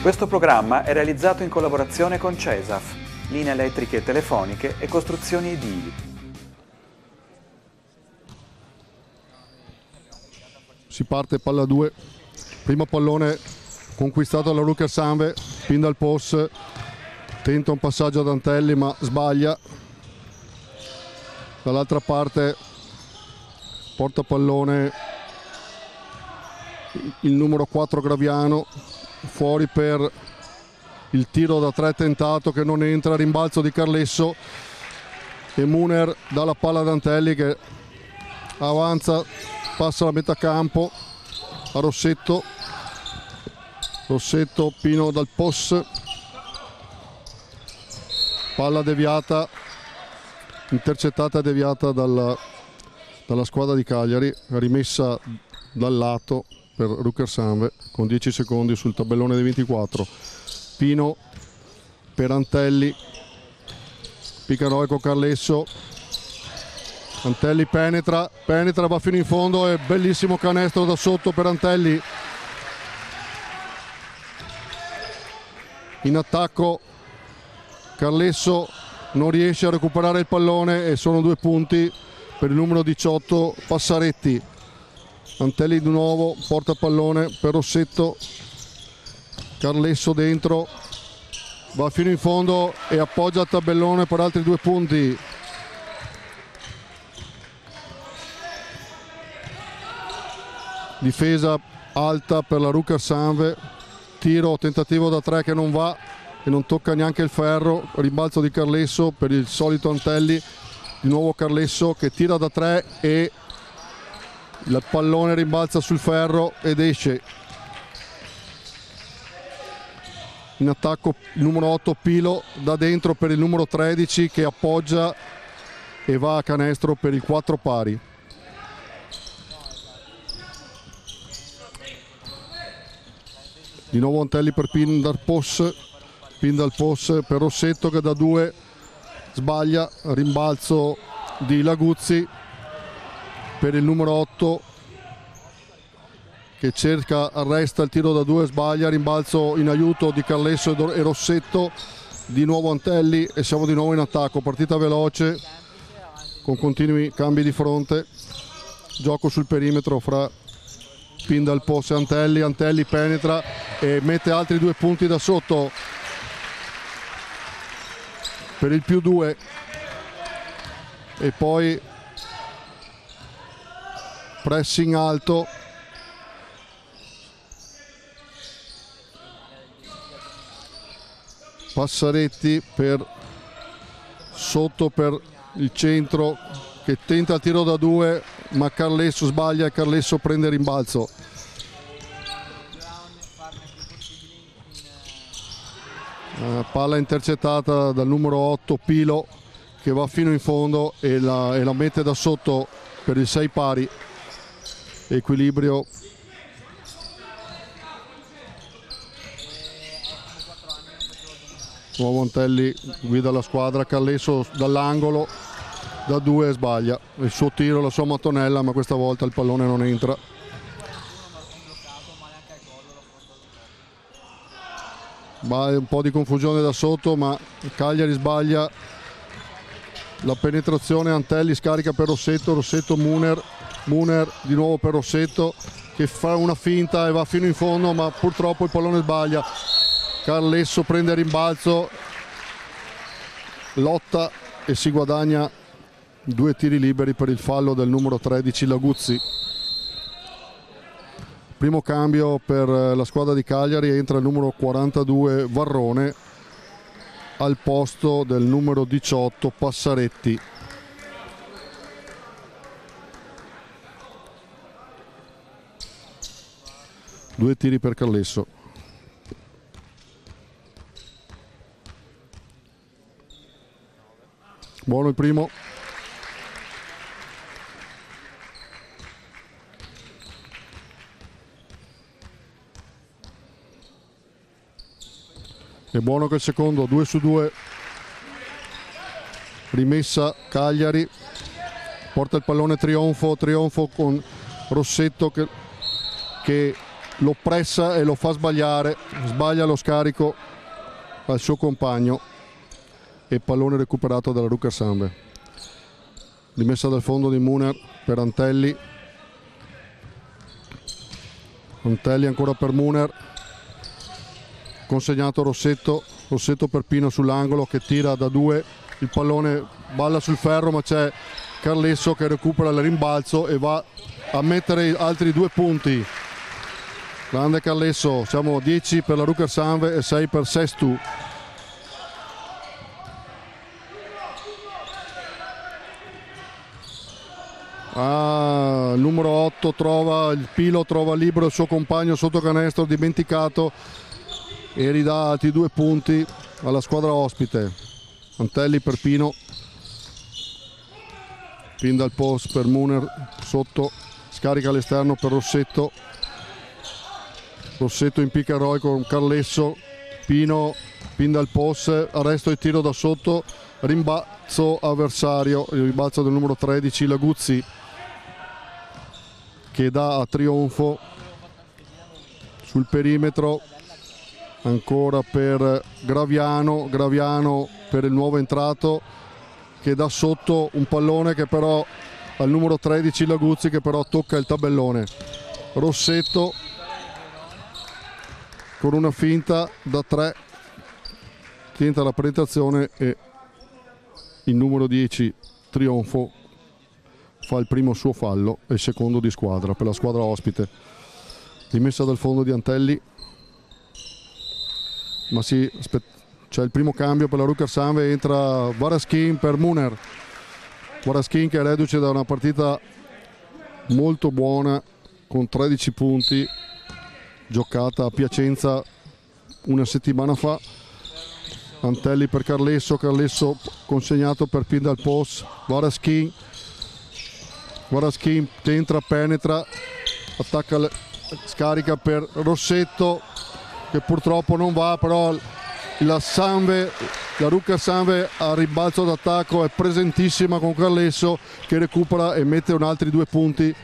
Questo programma è realizzato in collaborazione con CESAF, linee elettriche e telefoniche e costruzioni edili. Si parte palla 2, primo pallone conquistato dalla Rucker Sanve, spin dal post, tenta un passaggio ad Antelli ma sbaglia. Dall'altra parte porta pallone il numero 4 Graviano, fuori per il tiro da 3 tentato che non entra, rimbalzo di Carlesso e Muner dà la palla ad Antelli che avanza, passa la metà campo a Rossetto, Pino dal post, palla deviata, intercettata e deviata dalla squadra di Cagliari, rimessa dal lato per Rucker Sanve con 10 secondi sul tabellone dei 24. Pino per Antelli, Picaroe con Carlesso, Antelli penetra, va fino in fondo e bellissimo canestro da sotto per Antelli. In attacco Carlesso non riesce a recuperare il pallone e sono 2 punti per il numero 18 Passaretti. Antelli di nuovo, porta pallone per Rossetto, Carlesso dentro, va fino in fondo e appoggia il tabellone per altri 2 punti. Difesa alta per la Rucker Sanve, tiro, tentativo da 3 che non va e non tocca neanche il ferro, rimbalzo di Carlesso per il solito Antelli, di nuovo Carlesso che tira da 3 e il pallone rimbalza sul ferro ed esce. In attacco il numero 8 Pilo da dentro per il numero 13 che appoggia e va a canestro per il 4 pari. Di nuovo Antelli per pin dal post per Rossetto che da 2 sbaglia, rimbalzo di Laguzzi per il numero 8 che cerca, arresta il tiro da 2, sbaglia, rimbalzo in aiuto di Carlesso e Rossetto, di nuovo Antelli e siamo di nuovo in attacco, partita veloce con continui cambi di fronte, gioco sul perimetro fra pin dal post e Antelli penetra e mette altri 2 punti da sotto per il più 2 e poi pressing alto, Passaretti per sotto per il centro che tenta il tiro da 2 ma Carlesso sbaglia e Carlesso prende rimbalzo. Palla intercettata dal numero 8 Pilo che va fino in fondo e la mette da sotto per il 6 pari. Equilibrio. Nuovo Antelli guida la squadra, Carlesso dall'angolo da 2 sbaglia il suo tiro, la sua mattonella, ma questa volta il pallone non entra. Un po' di confusione da sotto, ma Cagliari sbaglia la penetrazione. Antelli scarica per Rossetto, Muner di nuovo per Rossetto che fa una finta e va fino in fondo, ma purtroppo il pallone sbaglia. Carlesso prende rimbalzo, lotta e si guadagna 2 tiri liberi per il fallo del numero 13 Laguzzi. Primo cambio per la squadra di Cagliari, entra il numero 42 Varrone al posto del numero 18 Passaretti. Due tiri per Carlesso. Buono il primo. È buono che il secondo, 2 su 2. Rimessa Cagliari. Porta il pallone Trionfo con Rossetto che lo pressa e lo fa sbagliare, sbaglia lo scarico al suo compagno e pallone recuperato dalla Rucker Samve. Rimessa dal fondo di Muner per Antelli. Antelli ancora per Muner, consegnato Rossetto per Pino sull'angolo che tira da 2, il pallone balla sul ferro ma c'è Carlesso che recupera il rimbalzo e va a mettere altri 2 punti. Grande Carlesso, siamo 10 per la Rucker Samve e 6 per Sestu. Numero 8 Pilo trova libero il suo compagno sotto canestro, dimenticato, e ridà altri 2 punti alla squadra ospite. Antelli per Pino, pin dal post per Muner, sotto, scarica all'esterno per Rossetto in pick and roll con Carlesso. Pino, pin dal post, arresto e tiro da sotto, rimbalzo avversario, il rimbalzo del numero 13 Laguzzi che dà a Trionfo sul perimetro, ancora per Graviano per il nuovo entrato che dà sotto un pallone che però al numero 13 Laguzzi che però tocca il tabellone. Rossetto con una finta da 3 tenta la penetrazione e il numero 10 Trionfo fa il primo suo fallo e il secondo di squadra per la squadra ospite. Rimessa dal fondo di Antelli, ma c'è il primo cambio per la Rucker Samve, entra Varaschin per Muner. Varaschin che è reduce da una partita molto buona con 13 punti giocata a Piacenza una settimana fa. Antelli per Carlesso consegnato per pin dal post. Varaschin entra, penetra, attacca, scarica per Rossetto che purtroppo non va, però la Rucker Samve a rimbalzo d'attacco è presentissima con Carlesso che recupera e mette un altri 2 punti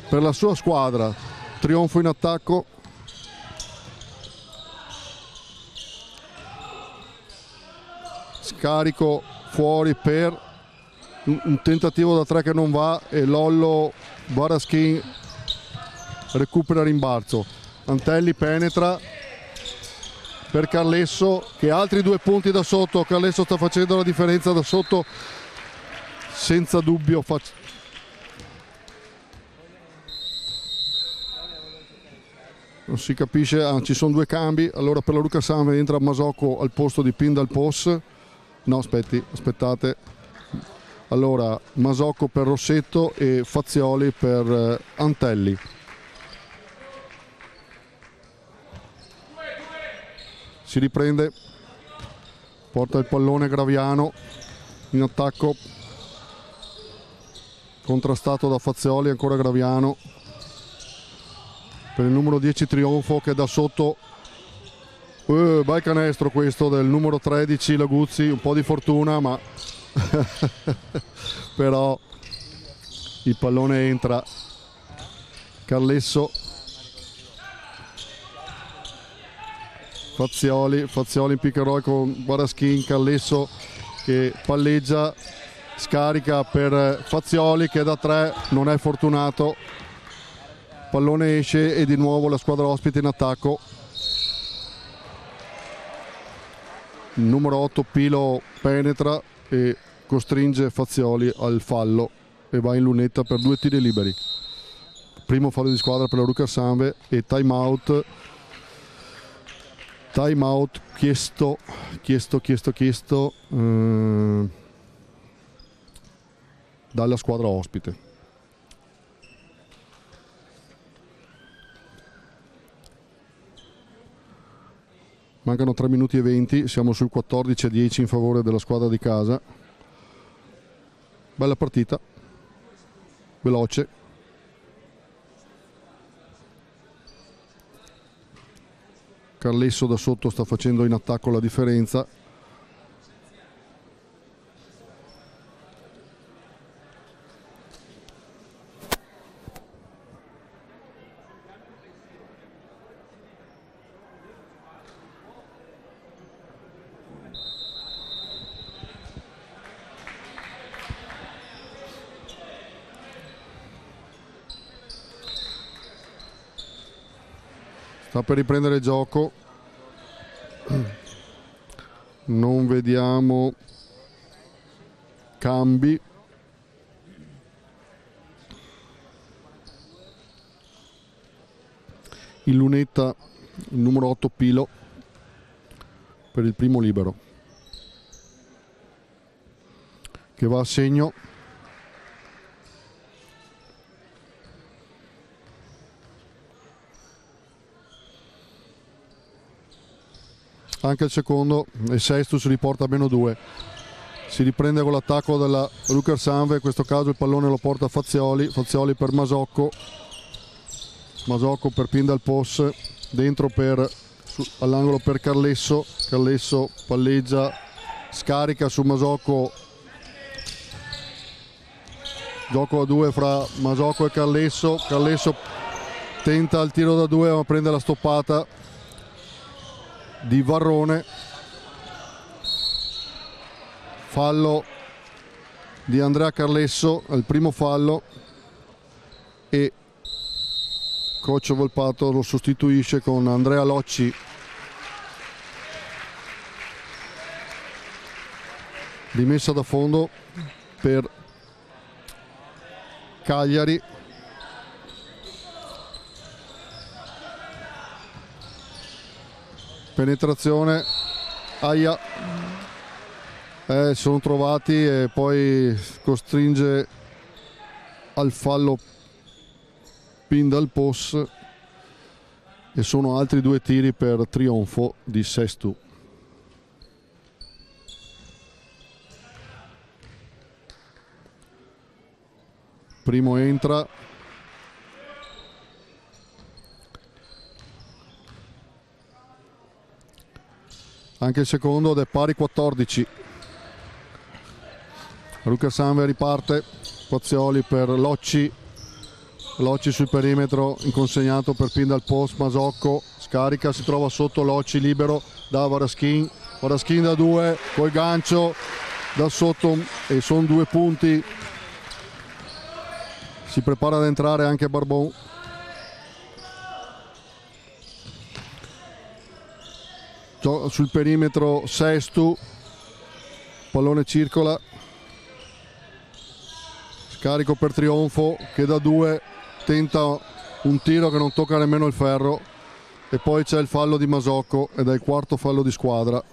per la sua squadra. Trionfo in attacco. Scarico fuori per un tentativo da 3 che non va e Lollo Varaschin recupera rimbalzo. Antelli penetra per Carlesso che ha altri 2 punti da sotto. Carlesso sta facendo la differenza da sotto senza dubbio. Non si capisce, ci sono 2 cambi. Allora per la Rucker Samve entra Masocco al posto di pin dal post. No, aspettate. Allora Masocco per Rossetto e Fazioli per Antelli. Si riprende, porta il pallone Graviano in attacco, contrastato da Fazioli, ancora Graviano per il numero 10 Trionfo che da sotto bel canestro questo del numero 13 Laguzzi, un po' di fortuna ma però il pallone entra. Carlesso, Fazioli in pick and roll con Varaschin. Carlesso che palleggia, scarica per Fazioli che da 3 non è fortunato, pallone esce e di nuovo la squadra ospite in attacco. Il numero 8 Pilo penetra e costringe Fazioli al fallo e va in lunetta per 2 tiri liberi. Primo fallo di squadra per la Rucker Samve e time out chiesto dalla squadra ospite. Mancano 3 minuti e 20, siamo sul 14-10 in favore della squadra di casa. Bella partita, veloce. Carlesso da sotto sta facendo in attacco la differenza. sta per riprendere il gioco, non vediamo cambi. In lunetta il numero 8 Pilo per il primo libero, che va a segno. Anche il secondo e Sesto si riporta a -2. Si riprende con l'attacco della Rucker-Sanve, in questo caso il pallone lo porta Fazioli, Fazioli per Masocco, Masocco per Pindalpos, dentro all'angolo per Carlesso, Carlesso palleggia, scarica su Masocco, gioco a 2 fra Masocco e Carlesso, Carlesso tenta il tiro da 2 ma prende la stoppata di Varrone, fallo di Andrea Carlesso, il primo fallo, e coach Volpato lo sostituisce con Andrea Locci. Rimessa da fondo per Cagliari. Penetrazione, aia, sono trovati e poi costringe al fallo Pindalpos e sono altri 2 tiri per trionfo di Sestu. Primo entra, anche il secondo ed è pari 14. Rucker-Sanve riparte, Fazioli per Locci, Locci sul perimetro, inconsegnato per Pindalpos, Masocco scarica, si trova sotto Locci libero da Varaschin, Varaschin da 2 col gancio da sotto e sono 2 punti. Si prepara ad entrare anche Barbon. Sul perimetro Sestu, pallone circola, scarico per trionfo che da 2 tenta un tiro che non tocca nemmeno il ferro e poi c'è il fallo di Masocco ed è il quarto fallo di squadra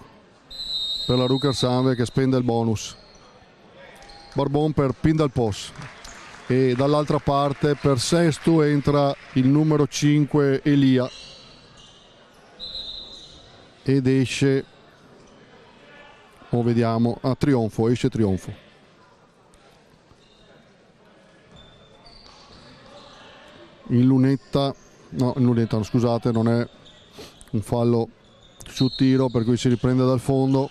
per la Rucker-Sanve che spende il bonus. Barbon per Pindalpos e dall'altra parte per Sestu entra il numero 5 Elia ed esce, vediamo, a trionfo, esce trionfo. In lunetta, no, scusate, non è un fallo su tiro per cui si riprende dal fondo,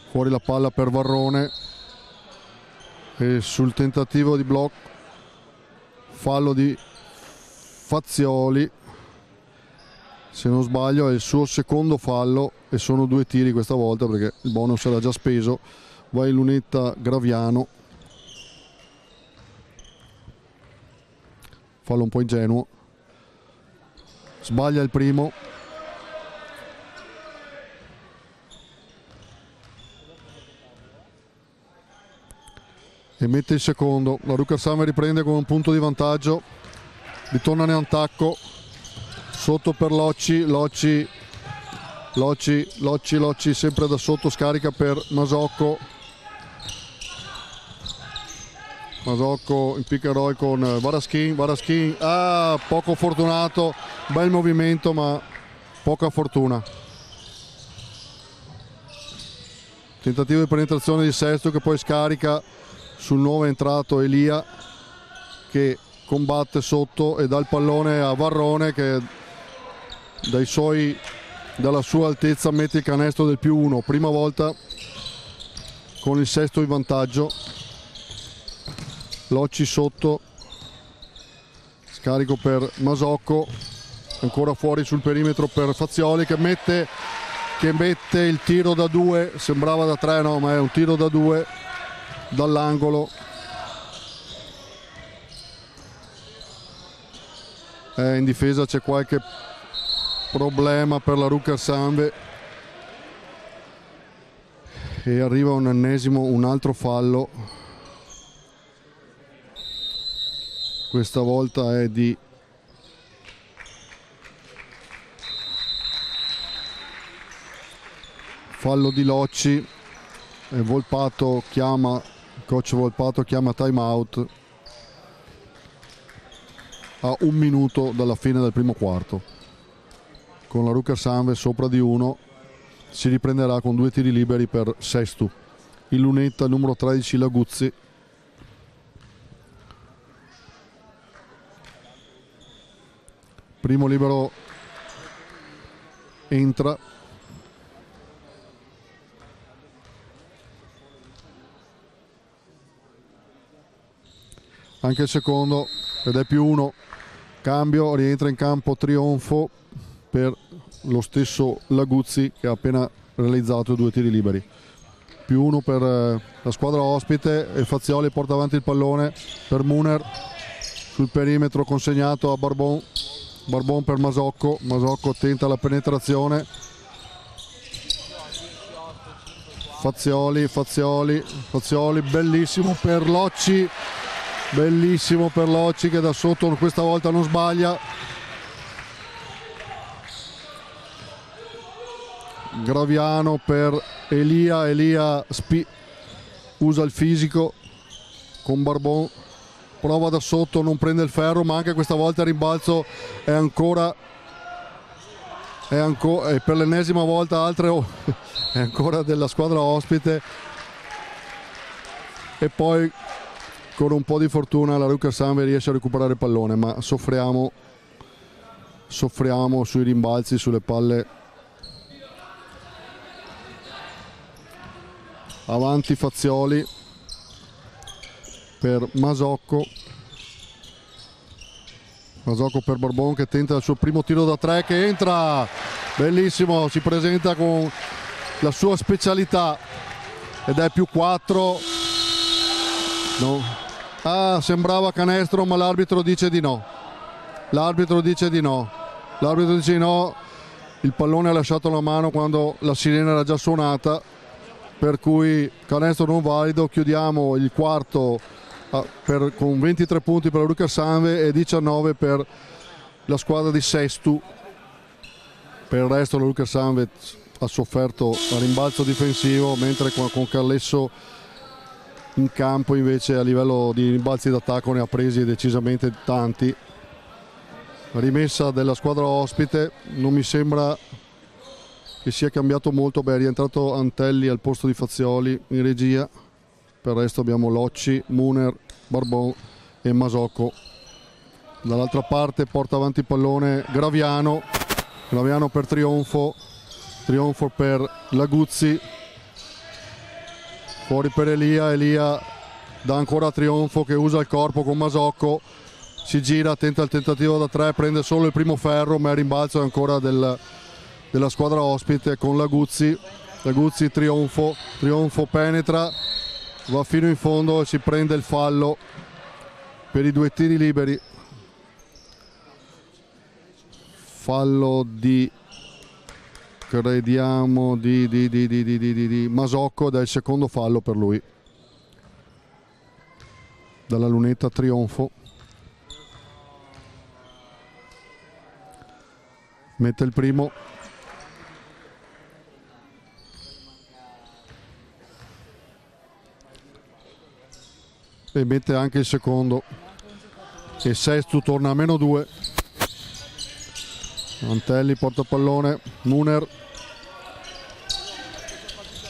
fuori la palla per Varrone e sul tentativo di blocco fallo di Fazioli, se non sbaglio è il suo secondo fallo e sono 2 tiri questa volta perché il bonus era già speso. Va in lunetta Graviano, fallo un po' ingenuo, sbaglia il primo, e mette il secondo. La Rucker-Sanve riprende con un punto di vantaggio, ritorna in attacco sotto per Locci, Locci sempre da sotto, scarica per Masocco, Masocco in pick and roll con Varaschin, poco fortunato, bel movimento ma poca fortuna. Tentativo di penetrazione di Sesto che poi scarica sul nuovo entrato Elia che combatte sotto e dà il pallone a Varrone che dalla sua altezza mette il canestro del +1, prima volta con il Sesto in vantaggio. Locci sotto, scarico per Masocco, ancora fuori sul perimetro per Fazioli che mette il tiro da 2, sembrava da 3 no ma è un tiro da 2 dall'angolo. In difesa c'è qualche problema per la Rucker Sanve e arriva un altro fallo. Questa volta è di fallo di Locci e Volpato coach Volpato chiama time out a 1 minuto dalla fine del primo quarto. Con la Rucker Sanve sopra di 1 si riprenderà con 2 tiri liberi per Sestu. In lunetta numero 13 Laguzzi. Primo libero entra. Anche il secondo ed è +1. Cambio, rientra in campo Trionfo per lo stesso Laguzzi che ha appena realizzato 2 tiri liberi. +1 per la squadra ospite e Fazioli porta avanti il pallone per Muner sul perimetro, consegnato a Barbon. Barbon per Masocco. Masocco tenta la penetrazione. Fazioli, bellissimo per Locci. Bellissimo per Locci che da sotto questa volta non sbaglia. Graviano per Elia usa il fisico con Barbon, prova da sotto, non prende il ferro, ma anche questa volta il rimbalzo è ancora per l'ennesima volta è ancora della squadra ospite. E poi con un po' di fortuna la Rucker Sanve riesce a recuperare il pallone, ma soffriamo sui rimbalzi, sulle palle. Avanti Fazioli per Masocco per Barbon che tenta il suo primo tiro da 3 che entra, bellissimo, si presenta con la sua specialità ed è +4. No. Sembrava canestro, ma l'arbitro dice di no. Il pallone ha lasciato la mano quando la sirena era già suonata, per cui canestro non valido. Chiudiamo il quarto con 23 punti per la Rucker Sanve e 19 per la squadra di Sestu. Per il resto la Rucker Sanve ha sofferto a rimbalzo difensivo, mentre con Carlesso in campo invece a livello di rimbalzi d'attacco ne ha presi decisamente tanti. Rimessa della squadra ospite, non mi sembra che sia cambiato molto. È rientrato Antelli al posto di Fazioli in regia. Per il resto abbiamo Locci, Muner, Barbon e Masocco. Dall'altra parte porta avanti il pallone Graviano per Trionfo per Laguzzi, fuori per Elia dà ancora a Trionfo che usa il corpo con Masocco, si gira, tenta il tentativo da 3, prende solo il primo ferro, ma il rimbalzo è ancora della squadra ospite con Laguzzi. Trionfo penetra, va fino in fondo e si prende il fallo per i 2 tiri liberi. Fallo di Masocco ed è il secondo fallo per lui. Dalla lunetta Trionfo mette il primo, e mette anche il secondo e Sestu torna a -2. Antelli porta pallone, Muner,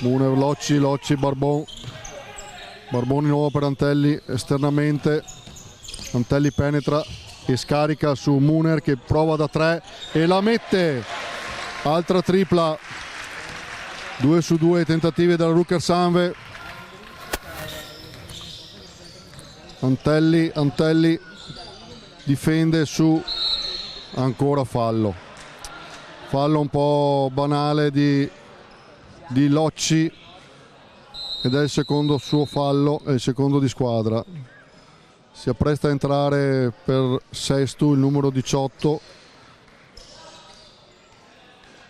Locci, Barbon di nuovo per Antelli esternamente. Antelli penetra e scarica su Muner che prova da 3 e la mette. Altra tripla, 2 su 2 tentativi della Rucker Sanve. Antelli difende su, ancora fallo un po' banale di Locci ed è il secondo suo fallo e il secondo di squadra. Si appresta a entrare per Sestu il numero 18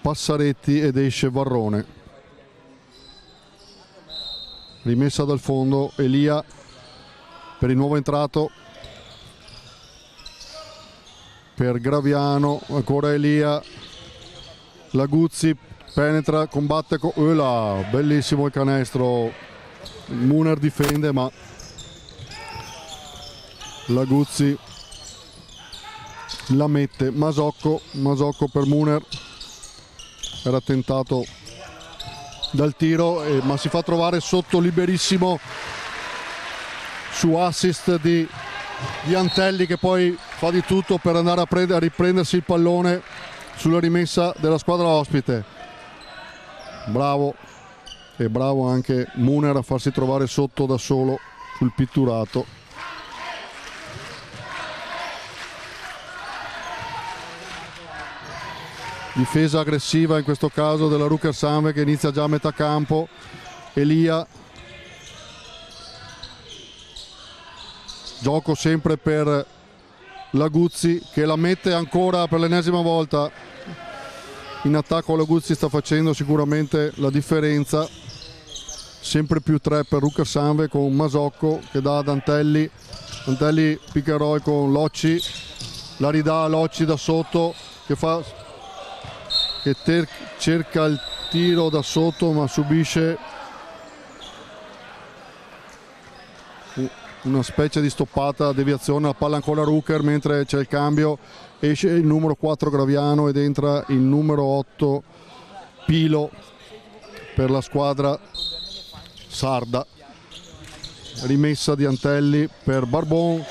Passaretti ed esce Varrone. Rimessa dal fondo, Elia per il nuovo entrato, per Graviano, ancora Elia, Laguzzi penetra, combatte con bellissimo il canestro, Muner difende ma Laguzzi la mette. Masocco per Muner, era tentato dal tiro ma si fa trovare sotto liberissimo su assist di Antelli, che poi fa di tutto per andare a riprendersi il pallone sulla rimessa della squadra ospite. Bravo, e bravo anche Muner a farsi trovare sotto da solo sul pitturato. Difesa aggressiva in questo caso della Rucker-Sanve, che inizia già a metà campo. Elia, gioco sempre per Laguzzi, che la mette ancora per l'ennesima volta in attacco. Laguzzi sta facendo sicuramente la differenza, sempre più 3 per Rucker-Sanve, con Masocco che dà ad Antelli. Antelli pick and roll con Locci, la ridà a Locci da sotto, che cerca il tiro da sotto ma subisce una specie di stoppata, deviazione. La palla ancora Rucker, mentre c'è il cambio esce il numero 4 Graviano ed entra il numero 8 Pilo per la squadra sarda. Rimessa di Antelli per Barbon,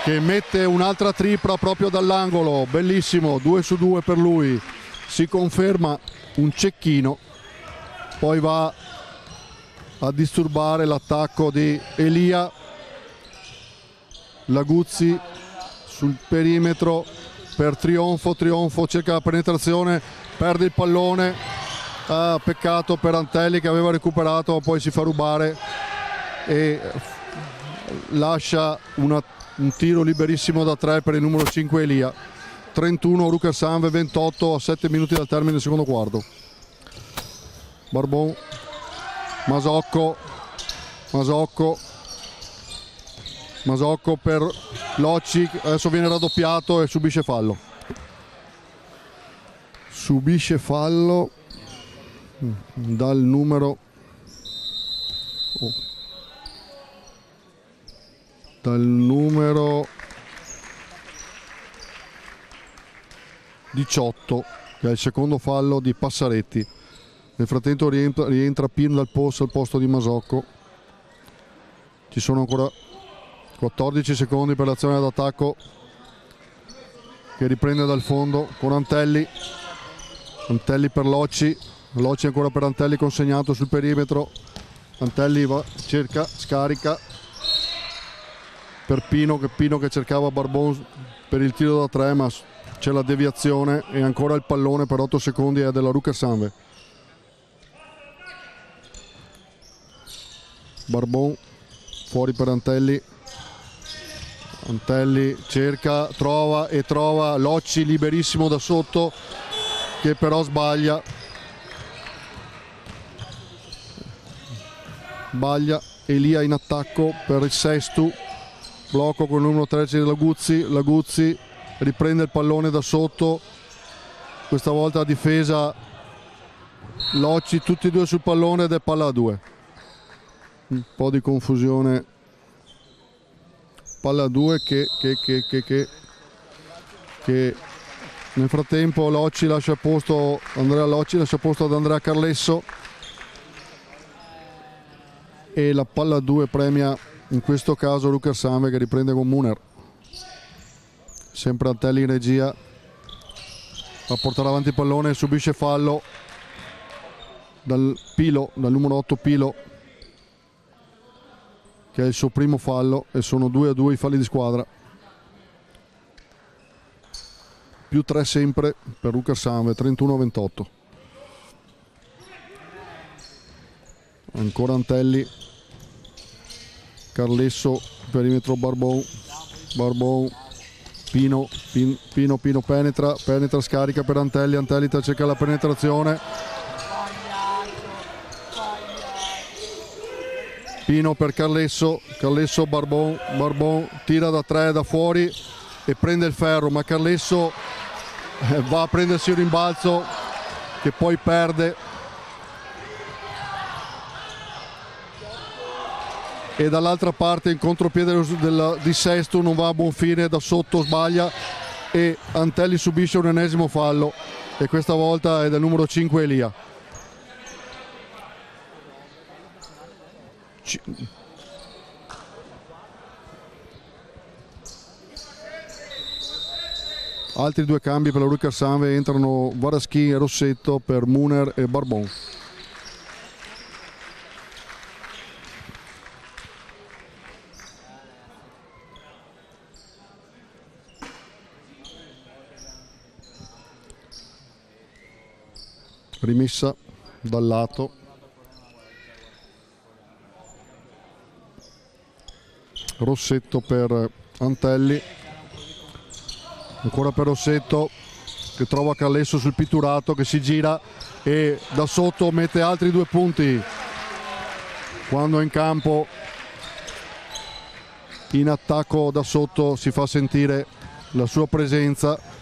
che mette un'altra tripla proprio dall'angolo, bellissimo, 2 su 2 per lui. Si conferma un cecchino, poi va a disturbare l'attacco di Elia. Laguzzi sul perimetro per Trionfo cerca la penetrazione, perde il pallone, peccato per Antelli che aveva recuperato, ma poi si fa rubare e lascia un tiro liberissimo da 3 per il numero 5 Elia. 31 Rucker-Sanve, 28 a 7 minuti dal termine del secondo quarto. Barbon, Masocco per Locci, adesso viene raddoppiato e subisce fallo dal numero 18, che è il secondo fallo di Passaretti. Nel frattempo rientra Pino dal post al posto di Masocco. Ci sono ancora 14 secondi per l'azione d'attacco, che riprende dal fondo con Antelli per Locci ancora per Antelli, consegnato sul perimetro. Antelli va, cerca, scarica per Pino che cercava Barbon per il tiro da 3, ma c'è la deviazione e ancora il pallone per 8 secondi è della Rucker-Sanve. Barbon fuori per Antelli cerca, trova Locci liberissimo da sotto, che però sbaglia. Elia in attacco per il Sestu, blocco con il numero 13 di Laguzzi riprende il pallone da sotto, questa volta a difesa Locci, tutti e due sul pallone ed è palla a 2. Un po' di confusione, palla a 2 che nel frattempo Locci lascia posto ad Andrea Carlesso e la palla a 2 premia in questo caso Rucker-Sanve, che riprende con Muner. Sempre Antelli in regia a portare avanti il pallone, subisce fallo dal numero 8 Pilo, che è il suo primo fallo, e sono 2-2 i falli di squadra. Più 3 sempre per Rucker-Sanve, 31-28. Ancora Antelli, Carlesso, perimetro Barbon, Pino penetra, scarica per Antelli, cerca la penetrazione. Pino per Carlesso, Barbon tira da 3 da fuori e prende il ferro, ma Carlesso va a prendersi un rimbalzo che poi perde. E dall'altra parte in contropiede di Sesto non va a buon fine, da sotto sbaglia e Antelli subisce un ennesimo fallo, e questa volta è del numero 5 Elia. Altri 2 cambi per la Rucker Sanve, entrano Varaschin e Rossetto per Muner e Barbon. Rimessa dal lato, Rossetto per Antelli, ancora per Rossetto che trova Carlesso sul pitturato, che si gira e da sotto mette altri 2 punti. Quando è in campo in attacco da sotto si fa sentire la sua presenza.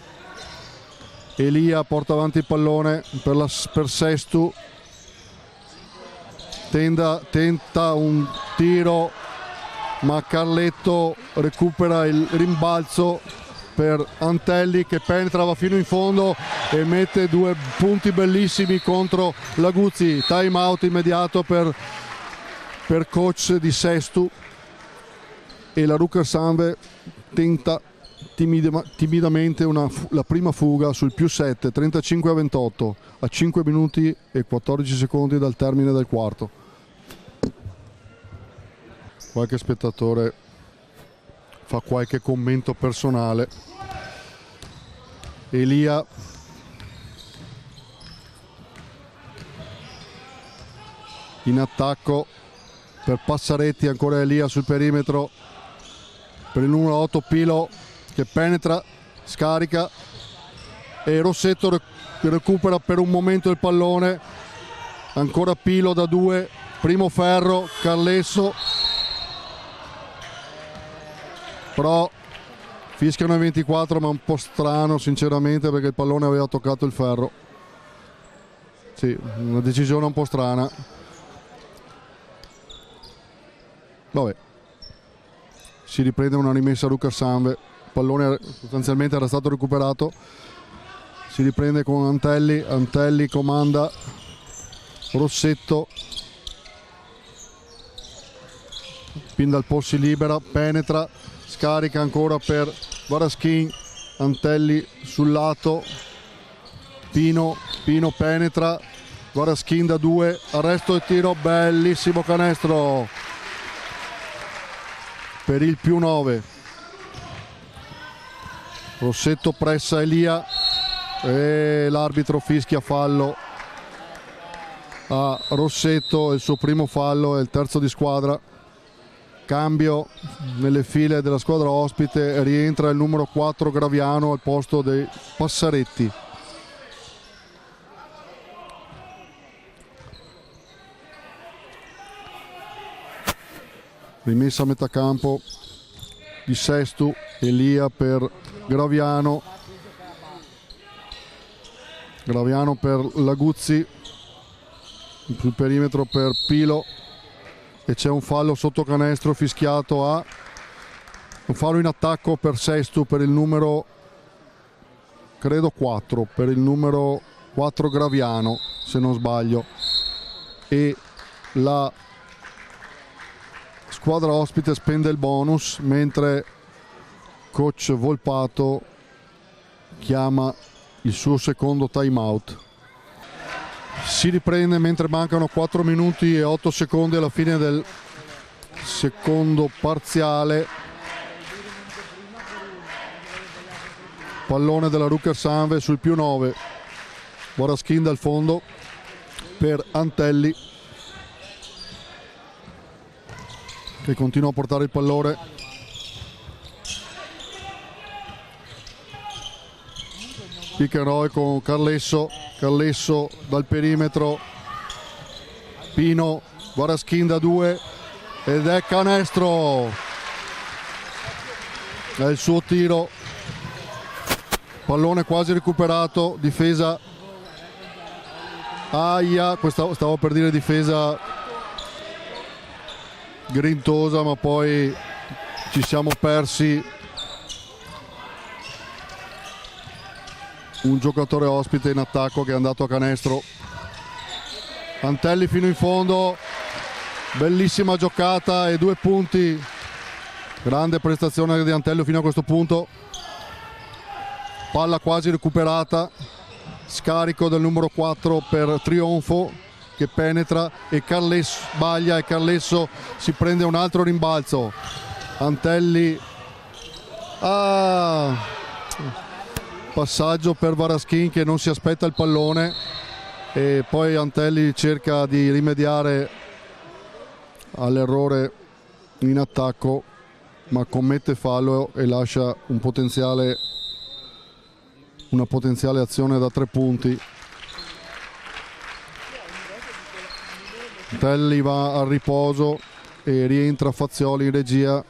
Elia porta avanti il pallone per Sestu, tenta un tiro, ma Carletto recupera il rimbalzo per Antelli, che penetra, va fino in fondo e mette 2 punti bellissimi contro Laguzzi. Time out immediato per coach di Sestu, e la Rucker Sanve tenta timidamente la prima fuga sul +7, 35-28 a 5 minuti e 14 secondi dal termine del quarto. Qualche spettatore fa qualche commento personale. Elia in attacco per Passaretti, ancora Elia sul perimetro per il numero 8 Pilo, che penetra, scarica, e Rossetto recupera per un momento il pallone. Ancora Pilo da 2, primo ferro, Carlesso, però fischiano ai 24, ma un po' strano sinceramente, perché il pallone aveva toccato il ferro. Sì, una decisione un po' strana. Vabbè, si riprende una rimessa Rucker Sanve. Il pallone sostanzialmente era stato recuperato, si riprende con Antelli comanda, Rossetto, pin dal post si libera, penetra, scarica ancora per Varaschin, Antelli sul lato, Pino penetra, Varaschin da 2, arresto e tiro, bellissimo canestro per il +9. Rossetto pressa Elia e l'arbitro fischia fallo a Rossetto, il suo primo fallo, è il terzo di squadra. Cambio nelle file della squadra ospite, rientra il numero 4 Graviano al posto dei Passaretti. Rimessa a metà campo di Sestu, Elia per Graviano per Laguzzi, sul perimetro per Pilo, e c'è un fallo sotto canestro fischiato un fallo in attacco per Sestu, per il numero credo 4, per il numero 4 Graviano se non sbaglio, e la squadra ospite spende il bonus, mentre coach Volpato chiama il suo secondo time out. Si riprende mentre mancano 4 minuti e 8 secondi alla fine del secondo parziale. Pallone della Rucker Sanve sul +9, Varaschin dal fondo per Antelli, che continua a portare il pallone. pick and roll con Carlesso dal perimetro, Pino, Varaschin da 2 ed è canestro, è il suo tiro, pallone quasi recuperato, difesa stavo per dire difesa grintosa, ma poi ci siamo persi un giocatore ospite in attacco che è andato a canestro. Antelli fino in fondo, bellissima giocata e 2 punti, grande prestazione di Antelli fino a questo punto. Palla quasi recuperata, scarico del numero 4 per Trionfo che penetra e Carlesso sbaglia e Carlesso si prende un altro rimbalzo. Antelli, passaggio per Varaschin che non si aspetta il pallone e poi Antelli cerca di rimediare all'errore in attacco, ma commette fallo e lascia una potenziale azione da 3 punti. Antelli va al riposo e rientra Fazioli in regia,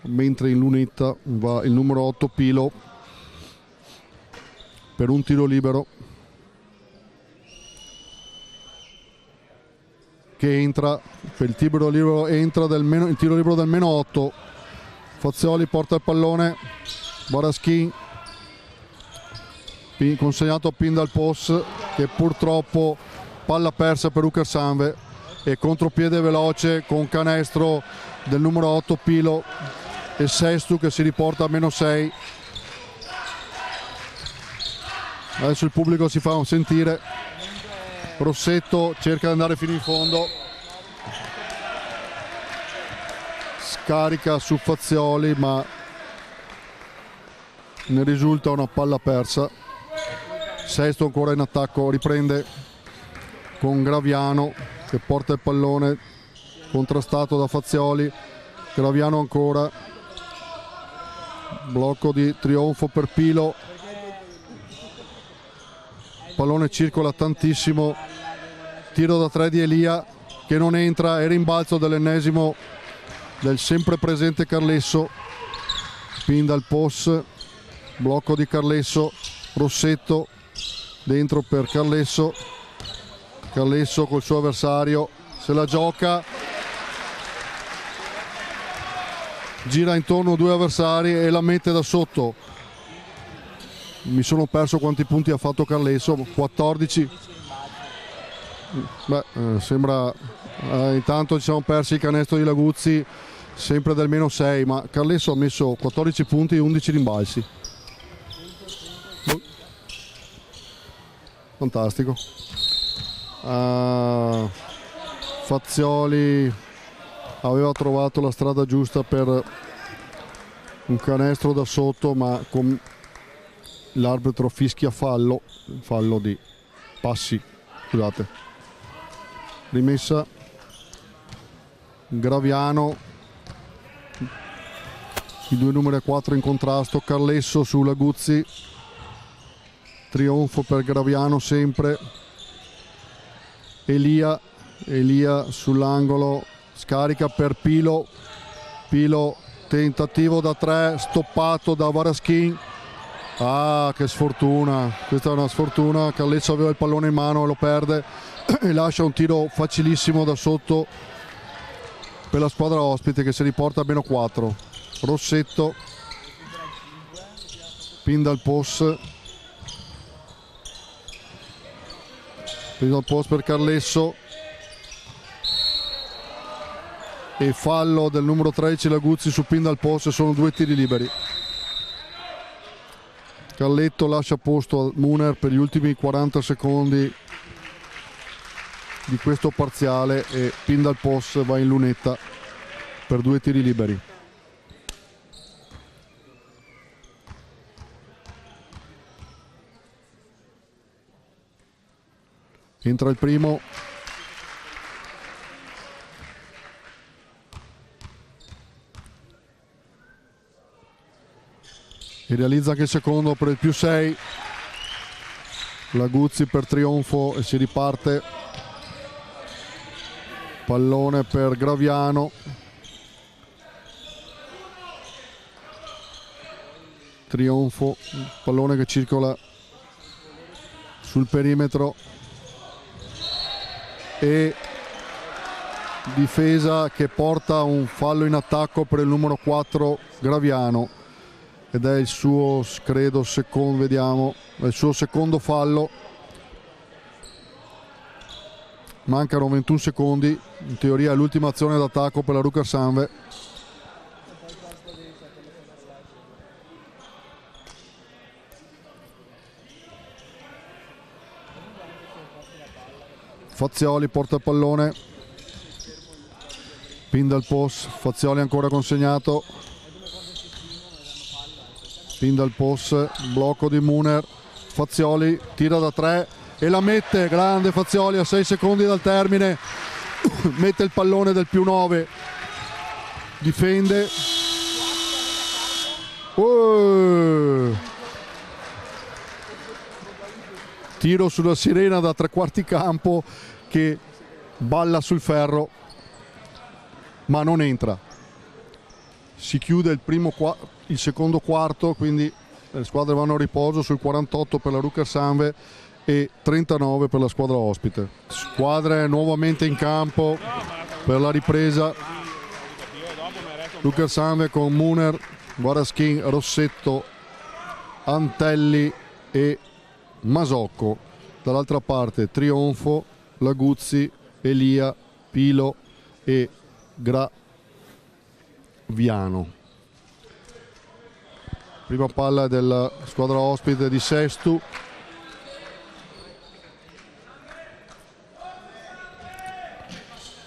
mentre in lunetta va il numero 8 Pilo per un tiro libero che entra, per il tiro libero entra il tiro libero del meno 8. Fazioli porta il pallone, Varaschin consegnato a Pin dal post che purtroppo palla persa per Uckersanve e contropiede veloce con canestro del numero 8 Pilo e Sestu che si riporta a meno 6. Adesso il pubblico si fa sentire, Rossetto cerca di andare fino in fondo, scarica su Fazioli ma ne risulta una palla persa. Sesto ancora in attacco, riprende con Graviano che porta il pallone contrastato da Fazioli. Graviano ancora, blocco di Trionfo per Pilo, pallone circola tantissimo, tiro da 3 di Elia che non entra e rimbalzo dell'ennesimo del sempre presente Carlesso. Pin dal post, blocco di Carlesso, Rossetto dentro per Carlesso col suo avversario, se la gioca, gira intorno 2 avversari e la mette da sotto. Mi sono perso quanti punti ha fatto Carlesso, 14. Sembra intanto ci siamo persi il canestro di Laguzzi sempre del meno 6, ma Carlesso ha messo 14 punti e 11 rimbalzi. Fantastico. Fazioli aveva trovato la strada giusta per un canestro da sotto, ma con l'arbitro fischia fallo di passi, scusate. Rimessa Graviano, i 2 numeri a 4 in contrasto, Carlesso su Laguzzi, trionfo per Graviano sempre, Elia sull'angolo, scarica per Pilo, tentativo da 3 stoppato da Varaschin. Che sfortuna, questa è una sfortuna. Carlesso aveva il pallone in mano e lo perde e lascia un tiro facilissimo da sotto per la squadra ospite che si riporta a meno 4. Rossetto, pin dal post, per Carlesso e fallo del numero 13 Laguzzi su pin dal post. Sono 2 tiri liberi. Calletto lascia posto a Muner per gli ultimi 40 secondi di questo parziale e pin dal post va in lunetta per 2 tiri liberi. Entra il primo. e realizza anche il secondo per il +6. La Guzzi per trionfo e si riparte. Pallone per Graviano. Trionfo, pallone che circola sul perimetro e difesa che porta un fallo in attacco per il numero 4 Graviano, ed è il suo, credo, vediamo, è il suo secondo fallo. Mancano 21 secondi, in teoria è l'ultima azione d'attacco per la Rucker Sanve. Fazioli porta il pallone, pin dal post, Fazioli ancora consegnato, pin dal post, blocco di Muner, Fazioli tira da 3 e la mette, grande Fazioli a 6 secondi dal termine, mette il pallone del +9, difende, tiro sulla sirena da 3/4 campo che balla sul ferro ma non entra. Si chiude il secondo quarto, quindi le squadre vanno a riposo sul 48 per la Rucker Sanve e 39 per la squadra ospite. Squadre nuovamente in campo per la ripresa. Rucker Sanve con Muner, Varaschin, Rossetto, Antelli e Masocco. Dall'altra parte Trionfo, Laguzzi, Elia, Pilo e Graviano. Prima palla della squadra ospite di Sestu.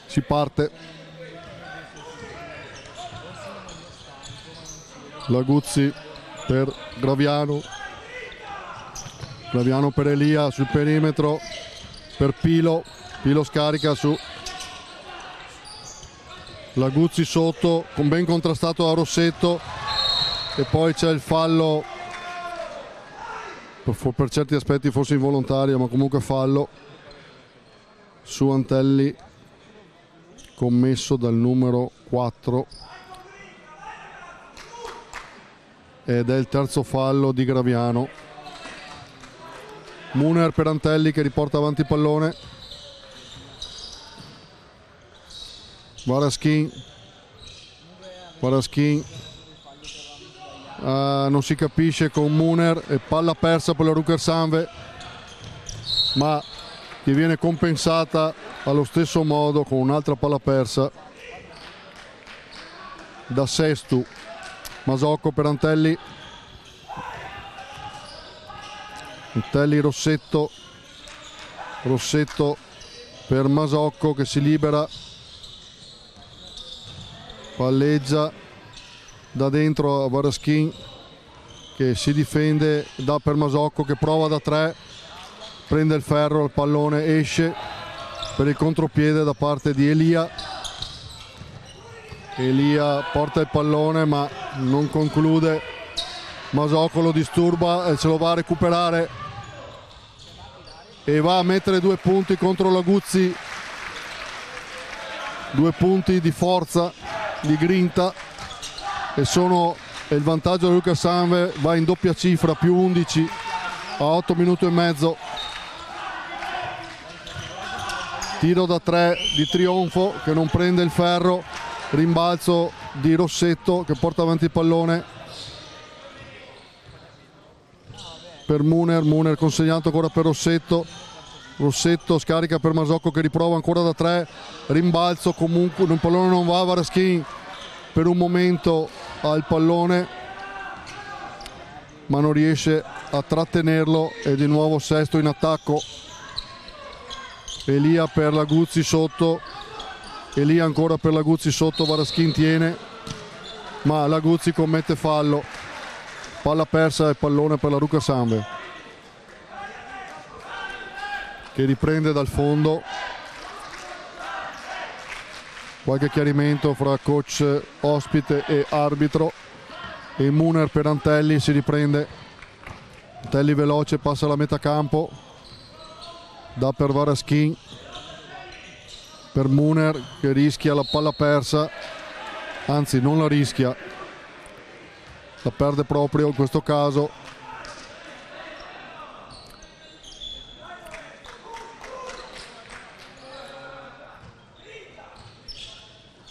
Si parte. Laguzzi per Graviano. Graviano per Elia sul perimetro per Pilo. Pilo scarica su Laguzzi sotto, con ben contrastato da Rossetto, e poi c'è il fallo per certi aspetti forse involontario, ma comunque fallo su Antelli commesso dal numero 4, ed è il terzo fallo di Graviano. Muner per Antelli che riporta avanti il pallone. Varaschin non si capisce con Muner, e palla persa per la Rucker Sanve, ma che viene compensata allo stesso modo con un'altra palla persa da Sestu. Masocco per Antelli. Antelli, Rossetto per Masocco che si libera, palleggia da dentro a Varaschin che si difende, dà per Masocco che prova da 3, prende il ferro, il pallone esce per il contropiede da parte di Elia. Elia porta il pallone ma non conclude, Masocco lo disturba e se lo va a recuperare e va a mettere 2 punti contro Laguzzi, 2 punti di forza, di grinta, e il vantaggio di Rucker Sanve va in doppia cifra, +11 a 8 minuti e mezzo. Tiro da 3 di Trionfo che non prende il ferro, rimbalzo di Rossetto che porta avanti il pallone per Muner consegnato ancora per Rossetto scarica per Masocco che riprova ancora da 3, rimbalzo, comunque il pallone non va, Varaschin per un momento ha il pallone ma non riesce a trattenerlo, e di nuovo Sesto in attacco. Elia per Laguzzi sotto, Elia ancora per Laguzzi sotto, Varaschin tiene ma Laguzzi commette fallo, palla persa e pallone per la Rucker Sanve che riprende dal fondo. Qualche chiarimento fra coach ospite e arbitro. e Muner per Antelli, si riprende. Antelli veloce, passa alla metà campo, dà per Varaschin, per Muner che rischia la palla persa, anzi non la rischia, la perde proprio in questo caso.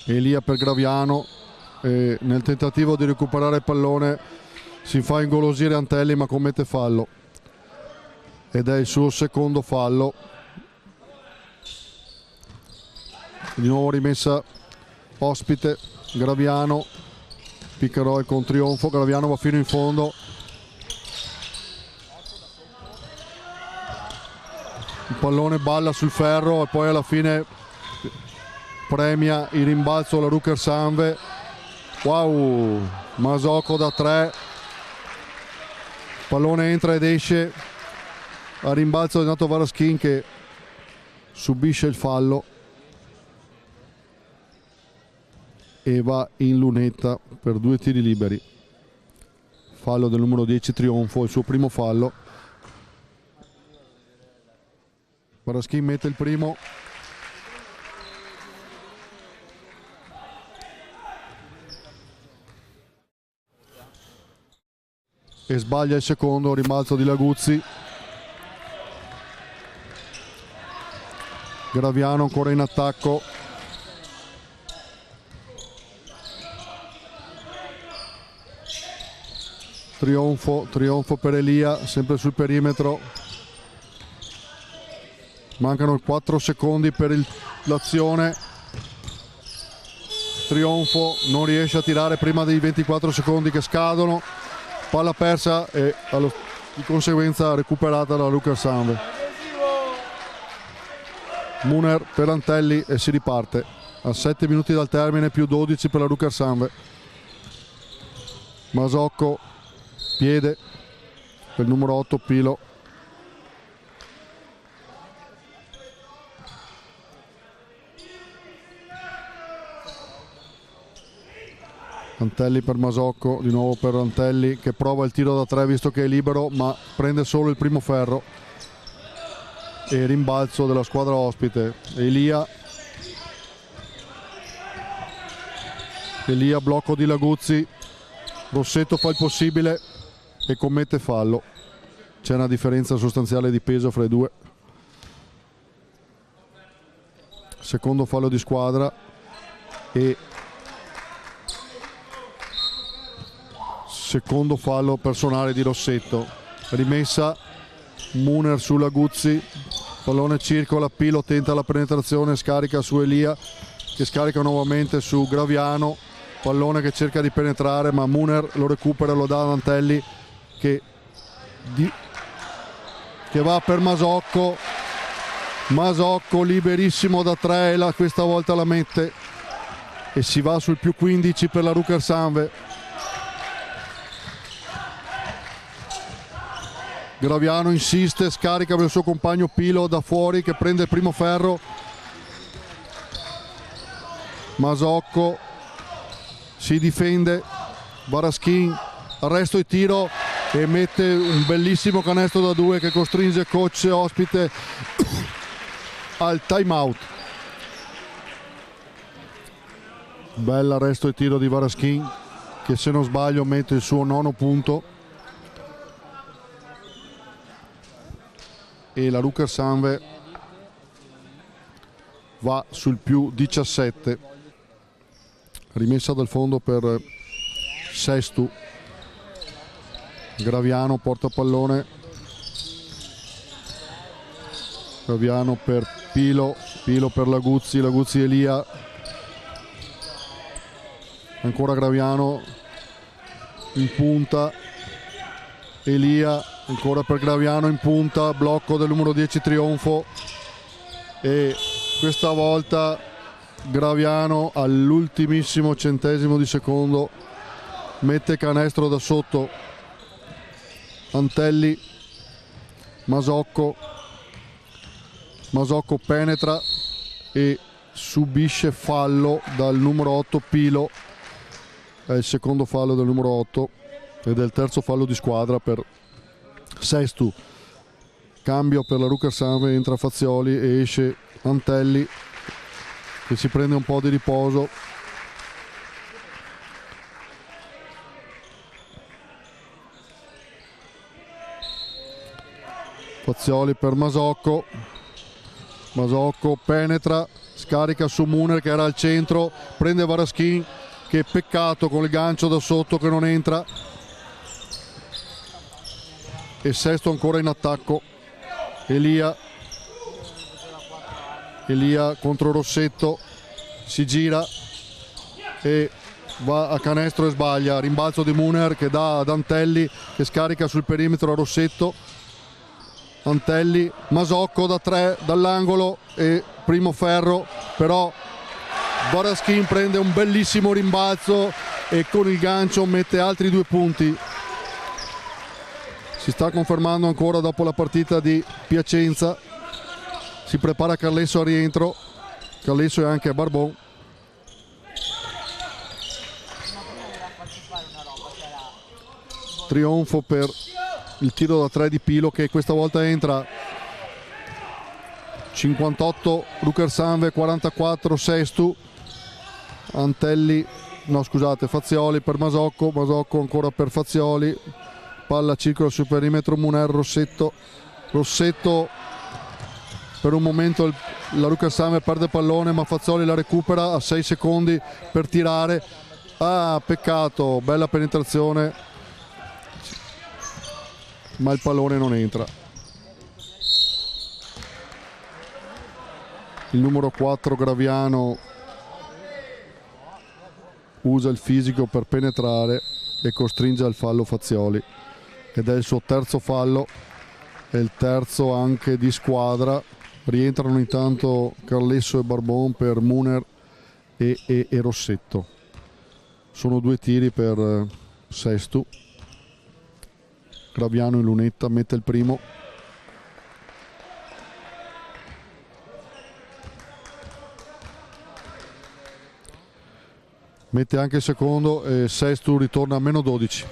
Elia per Graviano, e nel tentativo di recuperare il pallone si fa ingolosire Antelli ma commette fallo ed è il suo secondo fallo. Di nuovo rimessa Ospite, Graviano, Piccarol con trionfo, Graviano va fino in fondo, il pallone balla sul ferro e poi alla fine premia il rimbalzo alla Rucker Sanve. Wow, Masocco da 3, pallone entra ed esce, a rimbalzo è nato Varaschin che subisce il fallo e va in lunetta per 2 tiri liberi. Fallo del numero 10 Trionfo, il suo primo fallo. Varaschin mette il primo. E sbaglia il secondo, rimbalzo di Laguzzi. Graviano ancora in attacco. Trionfo per Elia, sempre sul perimetro. Mancano 4 secondi per l'azione. Trionfo non riesce a tirare prima dei 24 secondi che scadono. Palla persa e di conseguenza recuperata da Rucker Sanve. Muner per Antelli e si riparte a 7 minuti dal termine, più 12 per la Rucker Sanve. Masocco, piede per il numero 8 Pilo. Antelli per Masocco, di nuovo per Antelli che prova il tiro da 3 visto che è libero ma prende solo il primo ferro. E rimbalzo della squadra ospite. Elia, blocco di Laguzzi, Rossetto fa il possibile e commette fallo. C'è una differenza sostanziale di peso fra i due. Secondo fallo di squadra e secondo fallo personale di Rossetto. Rimessa Muner su Laguzzi, pallone circola, Pilo tenta la penetrazione, scarica su Elia che scarica nuovamente su Graviano, pallone che cerca di penetrare ma Muner lo recupera, lo dà ad Antelli che va per Masocco. Masocco liberissimo da 3 e questa volta la mette e si va sul più 15 per la Rucker Sanve. Graviano insiste, scarica per il suo compagno Pilo da fuori che prende il primo ferro. Masocco si difende, Varaschin arresto e tiro e mette un bellissimo canestro da 2 che costringe coach ospite al time out. Bell'arresto e tiro di Varaschin che se non sbaglio mette il suo 9° punto. E la Rucker Sanve va sul più 17. Rimessa dal fondo per Sestu. Graviano porta pallone. Graviano per Pilo per Laguzzi, Elia. Ancora Graviano in punta. Elia ancora per Graviano in punta, blocco del numero 10 Trionfo e questa volta Graviano all'ultimissimo centesimo di secondo mette canestro da sotto. Antelli, Masocco penetra e subisce fallo dal numero 8 Pilo è il secondo fallo del numero 8 ed è il terzo fallo di squadra per Sestu. Cambio per la Rucchersanve, entra Fazioli e esce Antelli che si prende un po' di riposo. Fazioli per Masocco, Masocco penetra, scarica su Muner che era al centro, prende Varaschin che peccato con il gancio da sotto che non entra, e Sesto ancora in attacco. Elia contro Rossetto, si gira e va a canestro e sbaglia. Rimbalzo di Muner che dà ad Antelli che scarica sul perimetro a Rossetto. Antelli, Masocco da 3 dall'angolo e primo ferro, però Varaschin prende un bellissimo rimbalzo e con il gancio mette altri 2 punti. Si sta confermando ancora dopo la partita di Piacenza. Si prepara Carlesso a rientro, Carlesso e anche Barbon. Trionfo per il tiro da 3 di Pilo che questa volta entra. 58 Rucchersanve, 44 Sestu. Antelli, no scusate, Fazioli per Masocco, Masocco ancora per Fazioli, palla circola sul perimetro, Muner, Rossetto per un momento la Rucchersanve perde pallone ma Fazioli la recupera a 6 secondi per tirare. Peccato, bella penetrazione ma il pallone non entra. Il numero 4 Graviano usa il fisico per penetrare e costringe al fallo Fazioli ed è il suo terzo fallo e il terzo anche di squadra. Rientrano intanto Carlesso e Barbon per Muner e Rossetto. Sono 2 tiri per Sestu. Graviano in lunetta mette il primo. Mette anche il secondo e Sestu ritorna a meno 12.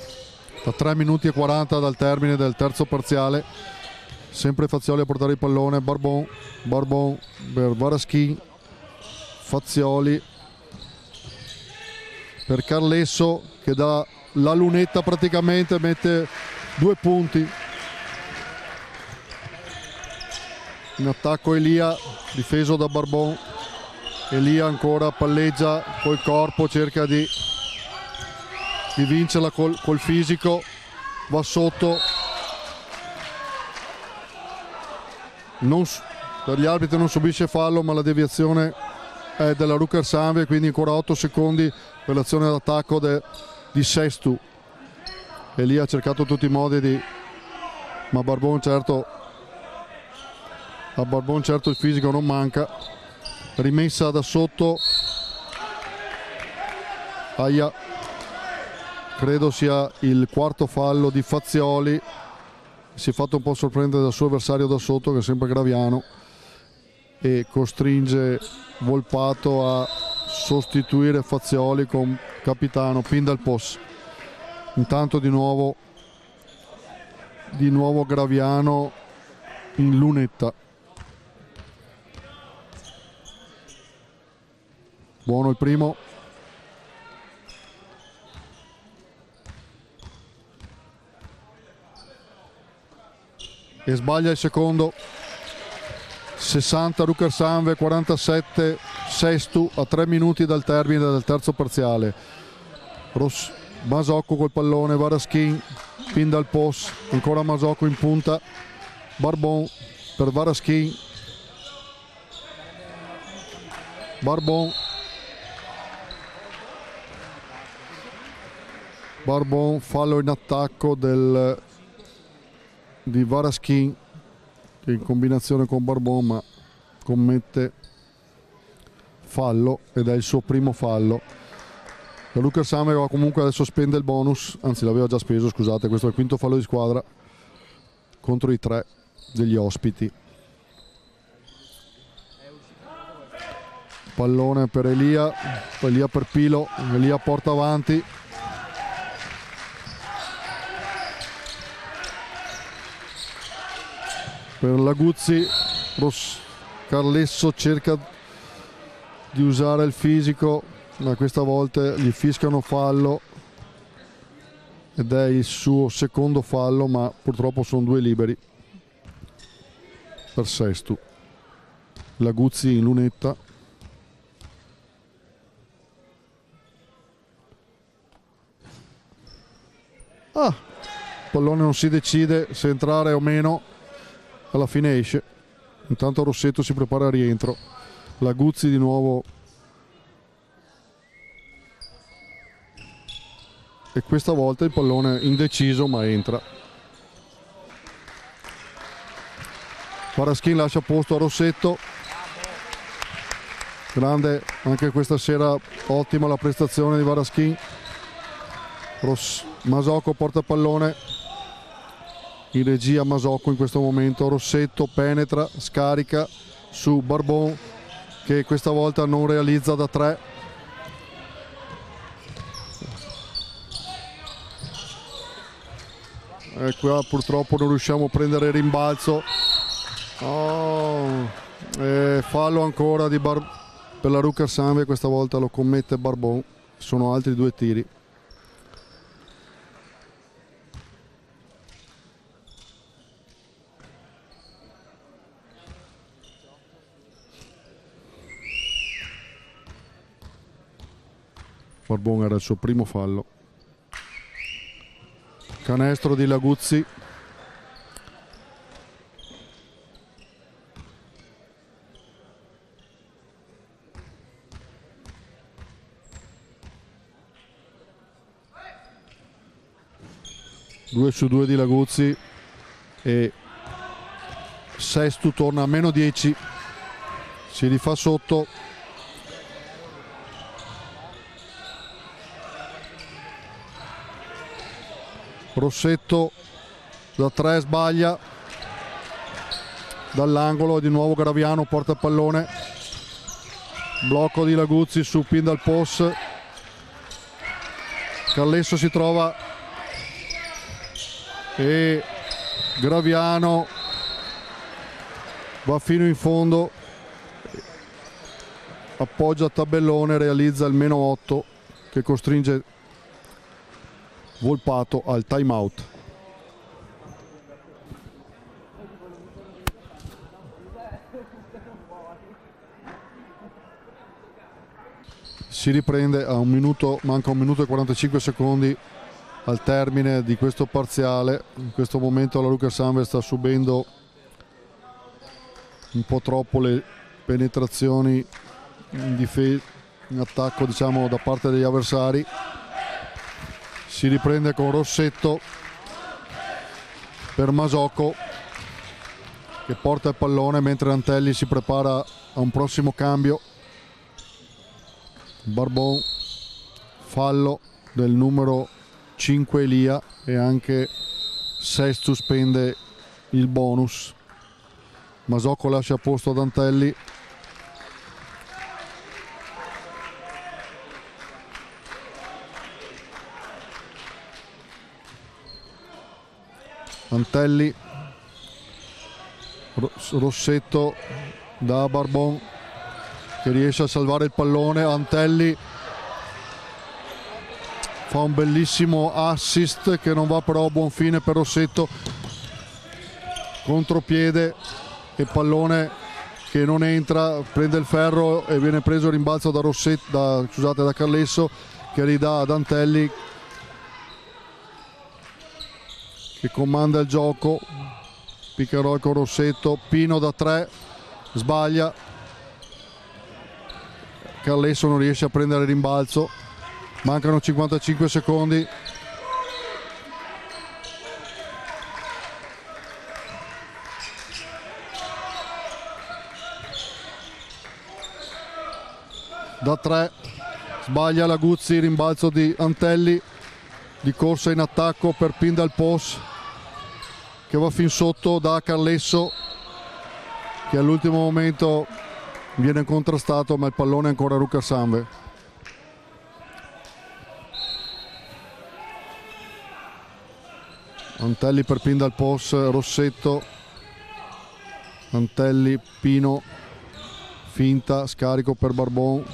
A 3 minuti e 40 dal termine del terzo parziale. Sempre Fazioli a portare il pallone. Barbon per Varaschin. Fazioli per Carlesso che dà la lunetta praticamente, mette 2 punti. In attacco Elia, difeso da Barbon. Elia ancora palleggia col corpo, cerca di vincerla col fisico, va sotto. Per gli arbitri non subisce fallo ma la deviazione è della Rucchersanve, quindi ancora 8 secondi per l'azione d'attacco di Sestu. Elia ha cercato tutti i modi ma Barbon certo, a Barbon certo il fisico non manca. Rimessa da sotto, credo sia il quarto fallo di Fazioli. Si è fatto un po' sorprendere dal suo avversario da sotto che è sempre Graviano e costringe Volpato a sostituire Fazioli con capitano Pindalpos. Intanto di nuovo Graviano in lunetta. Buono il primo. E sbaglia il secondo. 60 Rucchersanve, 47 Sestu a 3 minuti dal termine del terzo parziale. Masocco col pallone, Varaschin, Pindalpos, ancora Masocco in punta. Barbon per Varaschin. Barbon, fallo in attacco di Varaschin che in combinazione con Barbon ma commette fallo ed è il suo primo fallo. La Rucchersanve comunque adesso spende il bonus, anzi l'aveva già speso, scusate, questo è il quinto fallo di squadra contro i 3 degli ospiti. Pallone per Elia per Pilo, Elia porta avanti, per Laguzzi. Carlesso cerca di usare il fisico, ma questa volta gli fischiano fallo ed è il suo secondo fallo, ma purtroppo sono 2 liberi per Sestu. Laguzzi in lunetta. Il pallone non si decide se entrare o meno, alla fine esce. Intanto Rossetto si prepara al rientro. Laguzzi di nuovo, e questa volta il pallone indeciso, ma entra. Varaschin lascia posto a Rossetto. Grande anche questa sera, ottima la prestazione di Varaschin. Masocco porta il pallone in regia. Masocco in questo momento. Rossetto penetra, scarica su Barbon, che questa volta non realizza da 3. E qua purtroppo non riusciamo a prendere il rimbalzo. Fallo ancora per la Rucker Sanve, questa volta lo commette Barbon. Sono altri 2 tiri. Barbon era il suo primo fallo. Canestro di Laguzzi. Due su 2 di Laguzzi e Sestu torna a meno 10, si rifà sotto. Rossetto da 3 sbaglia dall'angolo e di nuovo Graviano porta il pallone. Blocco di Laguzzi su pin dal post. Carlesso si trova e Graviano va fino in fondo, appoggia il tabellone, realizza il meno 8 che costringe Volpato al time out. Si riprende a 1 minuto, manca 1 minuto e 45 secondi al termine di questo parziale. In questo momento la Rucker Sanve sta subendo un po' troppo le penetrazioni in attacco, diciamo, da parte degli avversari. Si riprende con Rossetto per Masocco, che porta il pallone mentre Antelli si prepara a un prossimo cambio. Barbon, fallo del numero 5 Elia, e anche Sestu spende il bonus. Masocco lascia posto ad Antelli. Antelli, Rossetto da Barbon, che riesce a salvare il pallone. Antelli fa un bellissimo assist che non va però a buon fine per Rossetto. Contropiede e pallone che non entra, prende il ferro e viene preso il rimbalzo da Carlesso, che ridà ad Antelli, che comanda il gioco. Pick and roll con Rossetto. Pino da 3 sbaglia. Carlesso non riesce a prendere il rimbalzo. Mancano 55 secondi. Da 3 sbaglia Laguzzi, rimbalzo di Antelli, di corsa in attacco per pin dal post, che va fin sotto da Carlesso, che all'ultimo momento viene contrastato, ma il pallone è ancora Rucker Sanve. Antelli per pin dal post, Rossetto Antelli, Pino, finta, scarico per Barbon,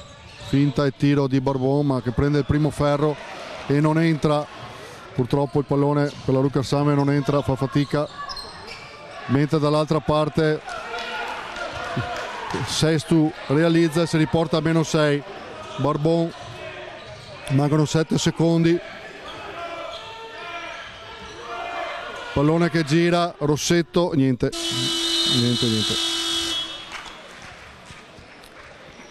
finta e tiro di Barbon, ma che prende il primo ferro e non entra. Purtroppo il pallone per la Rucker Samve non entra, fa fatica, mentre dall'altra parte Sestu realizza e si riporta a -6. Barbon, mancano 7 secondi, pallone che gira, Rossetto, niente.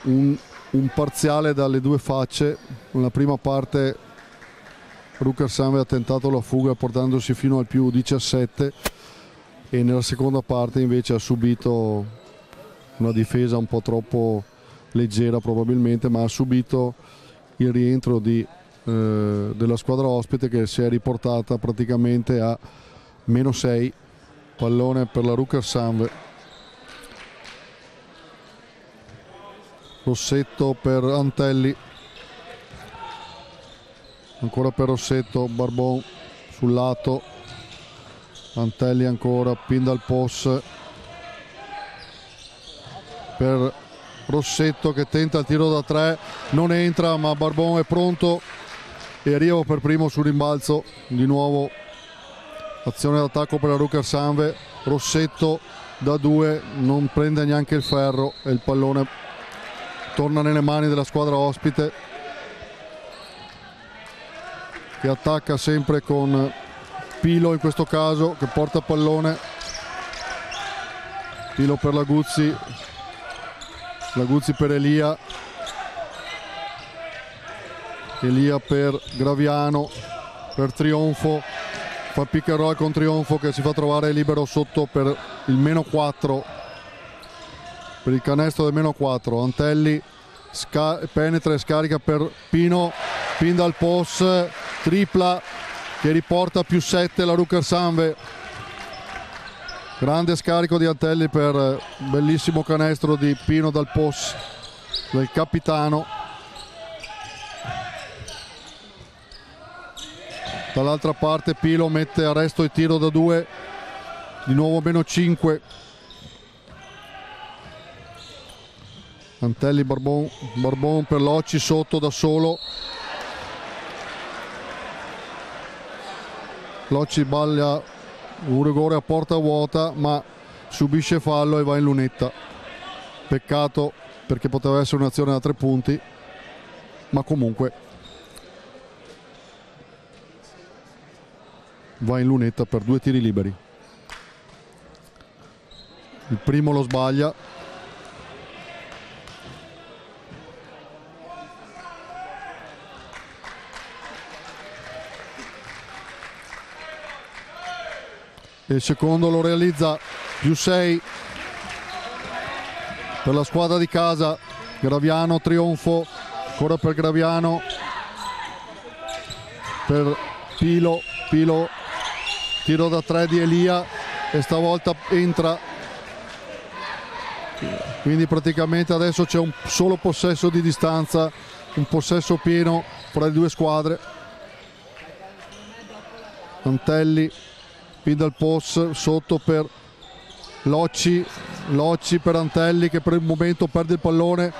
Un parziale dalle due facce. Nella prima parte Rucker Samve ha tentato la fuga portandosi fino al +17 e nella seconda parte invece ha subito una difesa un po' troppo leggera probabilmente, ma ha subito il rientro della squadra ospite che si è riportata praticamente a -6. Pallone per la Rucker Samve. Rossetto per Antelli, ancora per Rossetto, Barbon sul lato, Antelli ancora, pin dal post per Rossetto che tenta il tiro da 3, non entra, ma Barbon è pronto e arriva per primo sul rimbalzo. Di nuovo azione d'attacco per la Rucker Samve, Rossetto da 2, non prende neanche il ferro e il pallone torna nelle mani della squadra ospite, che attacca sempre con Pilo in questo caso, che porta pallone. Pilo per Laguzzi per Elia per Graviano, per Trionfo, fa pick and roll con Trionfo che si fa trovare libero sotto per il -4, per il canestro del -4. Antelli penetra e scarica per Pino, pin dal post, tripla che riporta +7 la Rucker Samve. Grande scarico di Antelli per bellissimo canestro di Pino dal post del capitano. Dall'altra parte Pilo mette a resto il tiro da 2, di nuovo -5. Antelli, Barbon per Locci sotto da solo. Locci sbaglia un rigore a porta vuota, ma subisce fallo e va in lunetta. Peccato, perché poteva essere un'azione da 3 punti, ma comunque va in lunetta per 2 tiri liberi. Il primo lo sbaglia. E il secondo lo realizza, +6 per la squadra di casa. Graviano, Trionfo, ancora per Graviano, per Pilo, tiro da 3 di Elia e stavolta entra, quindi praticamente adesso c'è un solo possesso di distanza, un possesso pieno fra le due squadre. Antelli, pin dal post sotto per Locci per Antelli che per il momento perde il pallone.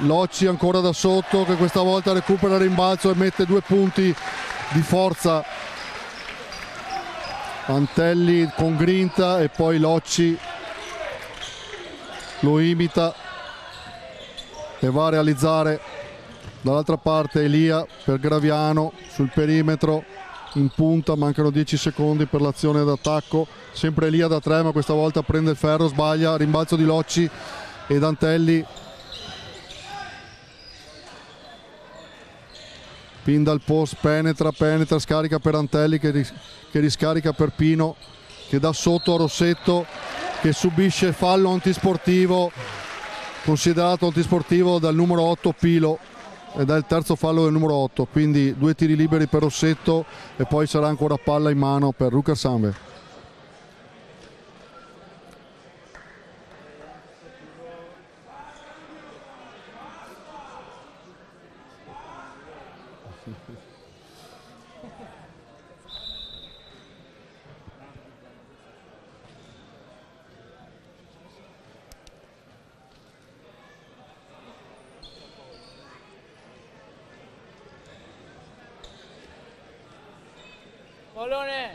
Locci ancora da sotto che questa volta recupera il rimbalzo e mette 2 punti di forza. Antelli con grinta e poi Locci lo imita e va a realizzare. Dall'altra parte Elia per Graviano sul perimetro in punta, mancano 10 secondi per l'azione d'attacco, sempre Elia da 3 ma questa volta prende il ferro, sbaglia, rimbalzo di Locci ed Antelli, pin dal post, penetra, scarica per Antelli che riscarica per Pino che dà sotto a Rossetto che subisce fallo antisportivo, considerato antisportivo dal numero 8 Pilo, ed è il terzo fallo del numero 8, quindi 2 tiri liberi per Rossetto e poi sarà ancora palla in mano per Rucker Samve. Pallone!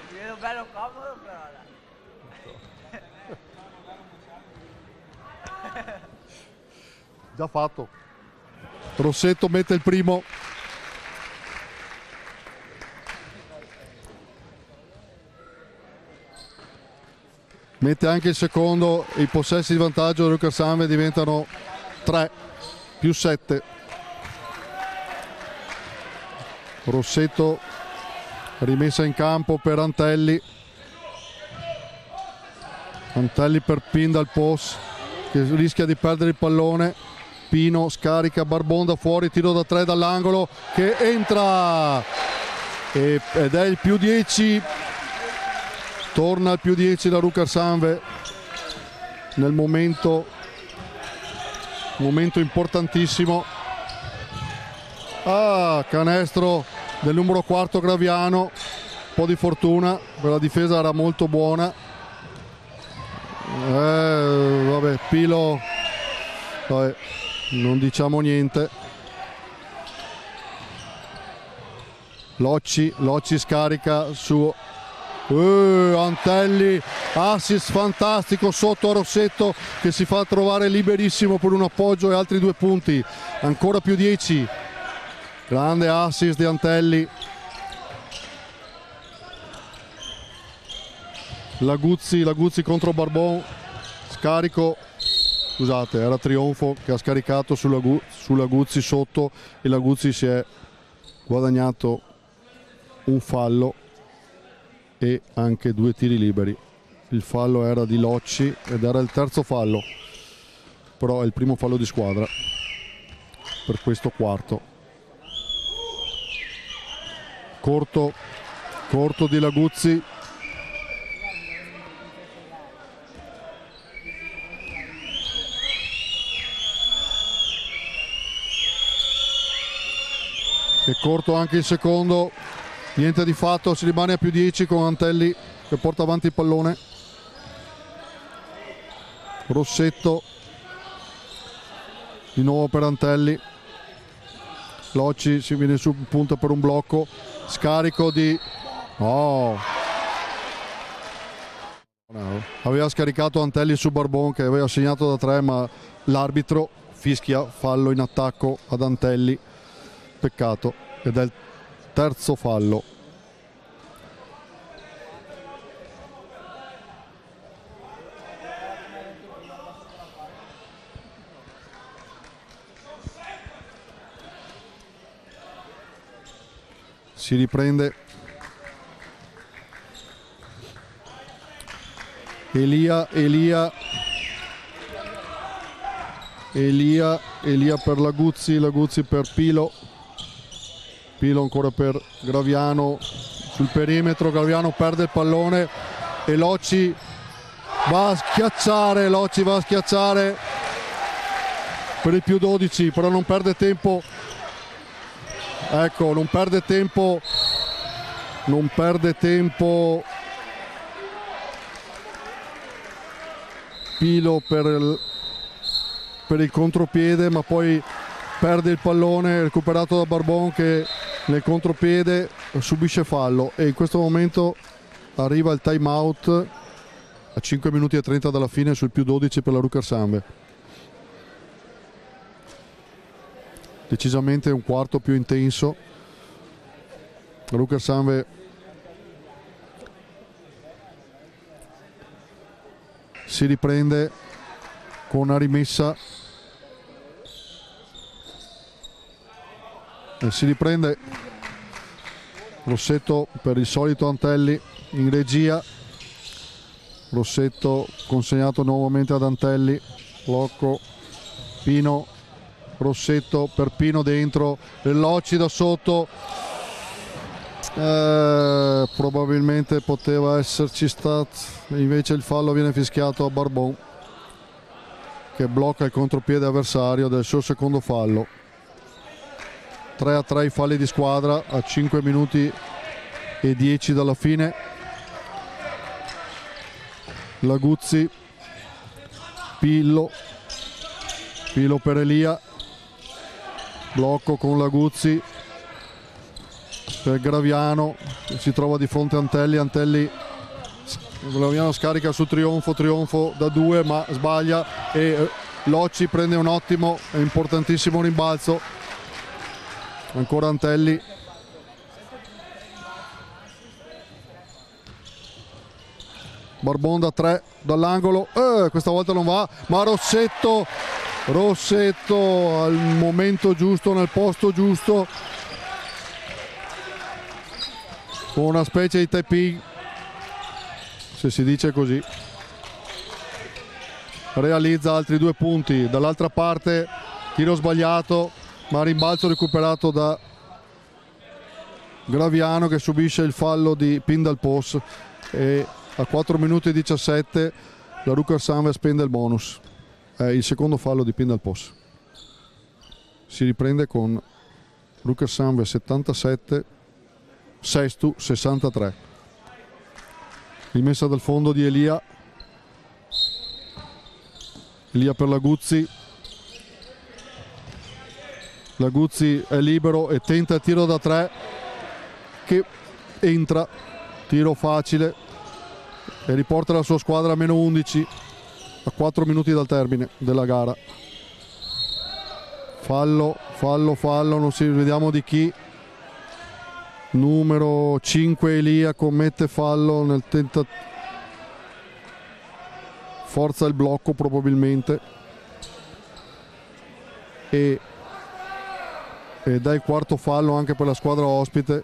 Ti vedo bello comodo però. Già fatto. Rossetto mette il primo. Mette anche il secondo. I possessi di vantaggio del Rucker Sanve diventano 3 più 7. Rossetto, rimessa in campo per Antelli. Antelli per Pin dal post, che rischia di perdere il pallone. Pino scarica Barbon da fuori, tiro da 3 dall'angolo che entra ed è il più 10. Torna al più 10 la Rucker Sanve nel momento importantissimo. Canestro del numero 4 Graviano, un po' di fortuna, per la difesa era molto buona. Vabbè, Pilo, vabbè, non diciamo niente. Locci scarica su Antelli, assist fantastico sotto a Rossetto che si fa trovare liberissimo per un appoggio e altri 2 punti, ancora più 10. Grande assist di Antelli. Laguzzi contro Barbon, scarico, scusate, era Trionfo che ha scaricato su Laguzzi sotto e Laguzzi si è guadagnato un fallo e anche 2 tiri liberi. Il fallo era di Locci ed era il terzo fallo, però è il primo fallo di squadra per questo quarto. Corto di Laguzzi. E corto anche il secondo, niente di fatto, si rimane a più 10 con Antelli che porta avanti il pallone. Rossetto di nuovo per Antelli. Locci si viene su punta per un blocco, scarico di aveva scaricato Antelli su Barbon che aveva segnato da 3, ma l'arbitro fischia fallo in attacco ad Antelli. Peccato, ed è il terzo fallo. Si riprende Elia per Laguzzi per Pilo ancora per Graviano sul perimetro. Graviano perde il pallone e Locci va a schiacciare per il più 12, però non perde tempo. Ecco, non perde tempo Pilo per il contropiede, ma poi perde il pallone recuperato da Barbon che nel contropiede subisce fallo e in questo momento arriva il time out a 5 minuti e 30 dalla fine sul più 12 per la Rucker Sanve. Decisamente un quarto più intenso. La Rucker Sanve si riprende con una rimessa e si riprende Rossetto per il solito Antelli in regia. Rossetto consegnato nuovamente ad Antelli, blocco Pino, Rossetto per Pino dentro, Locci da sotto, probabilmente poteva esserci stato, invece il fallo viene fischiato a Barbon che blocca il contropiede avversario del suo secondo fallo. 3-3 i falli di squadra a 5 minuti e 10 dalla fine. Laguzzi, Pillo, Filo per Elia, blocco con Laguzzi per Graviano, si trova di fronte a Antelli. Antelli, Graviano scarica su Trionfo da 2 ma sbaglia e Locci prende un ottimo e importantissimo rimbalzo. Ancora Antelli, Barbon da 3 dall'angolo, questa volta non va, ma Rossetto al momento giusto, nel posto giusto, con una specie di tap-in, se si dice così, realizza altri 2 punti. Dall'altra parte tiro sbagliato, ma rimbalzo recuperato da Graviano, che subisce il fallo di Pindalpos, e a 4 minuti e 17 la Rucker-Sanve spende il bonus. È il secondo fallo di Pindalpos. Si riprende con Rucker-Sanve 77, Sestu 63. Rimessa dal fondo di Elia per Laguzzi. Laguzzi è libero e tenta il tiro da 3 che entra, tiro facile, e riporta la sua squadra a meno 11 a 4 minuti dal termine della gara. Fallo, non si vediamo di chi. Numero 5 Elia commette fallo nel tentativo, forza il blocco probabilmente, ed è il quarto fallo anche per la squadra ospite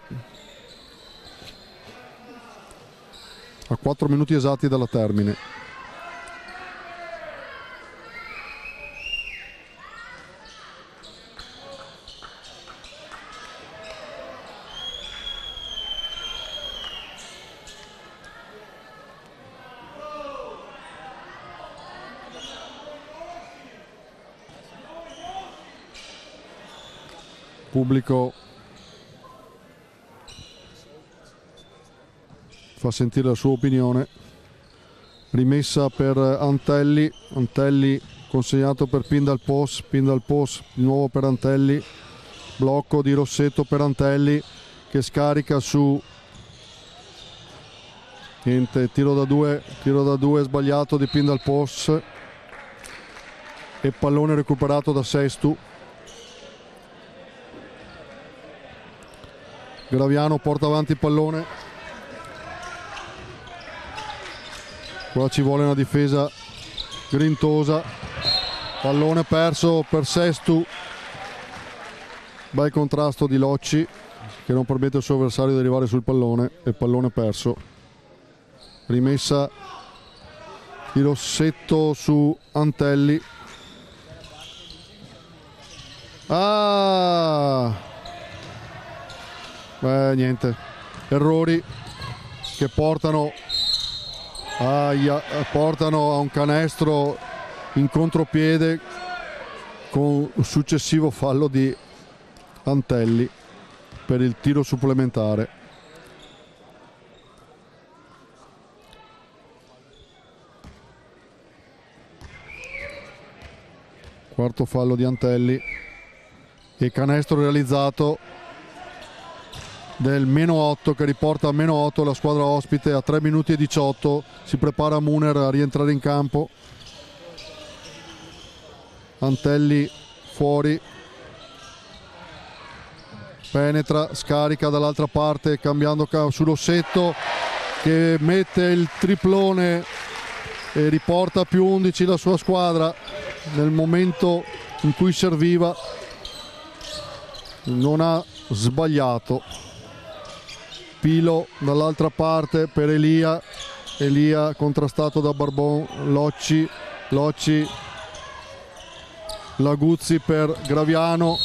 a 4 minuti esatti dalla termine. Pubblico fa sentire la sua opinione. Rimessa per Antelli consegnato per Pindalpos di nuovo per Antelli, blocco di Rossetto per Antelli che scarica su niente, tiro da due sbagliato di Pindalpos e pallone recuperato da Sestu. Graviano porta avanti il pallone, qua ci vuole una difesa grintosa, pallone perso per Sestu, bel contrasto di Locci che non permette al suo avversario di arrivare sul pallone e pallone perso. Rimessa di Rossetto su Antelli. Niente, errori che portano a un canestro in contropiede con un successivo fallo di Antelli per il tiro supplementare. Quarto fallo di Antelli e canestro realizzato del meno 8 che riporta a meno 8 la squadra ospite a 3 minuti e 18. Si prepara Muner a rientrare in campo. Antelli fuori, penetra, scarica dall'altra parte cambiando su Rossetto che mette il triplone e riporta a più 11 la sua squadra nel momento in cui serviva. Non ha sbagliato. Pilo dall'altra parte per Elia contrastato da Barbon. Locci, Laguzzi per Graviano,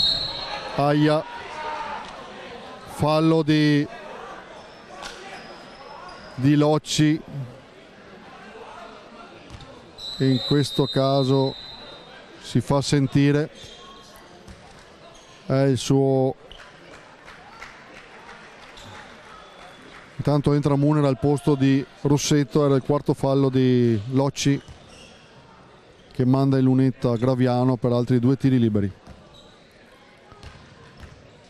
fallo di Locci, e in questo caso si fa sentire, è il suo. Intanto entra Muner al posto di Rossetto, era il quarto fallo di Locci che manda in lunetta Graviano per altri 2 tiri liberi.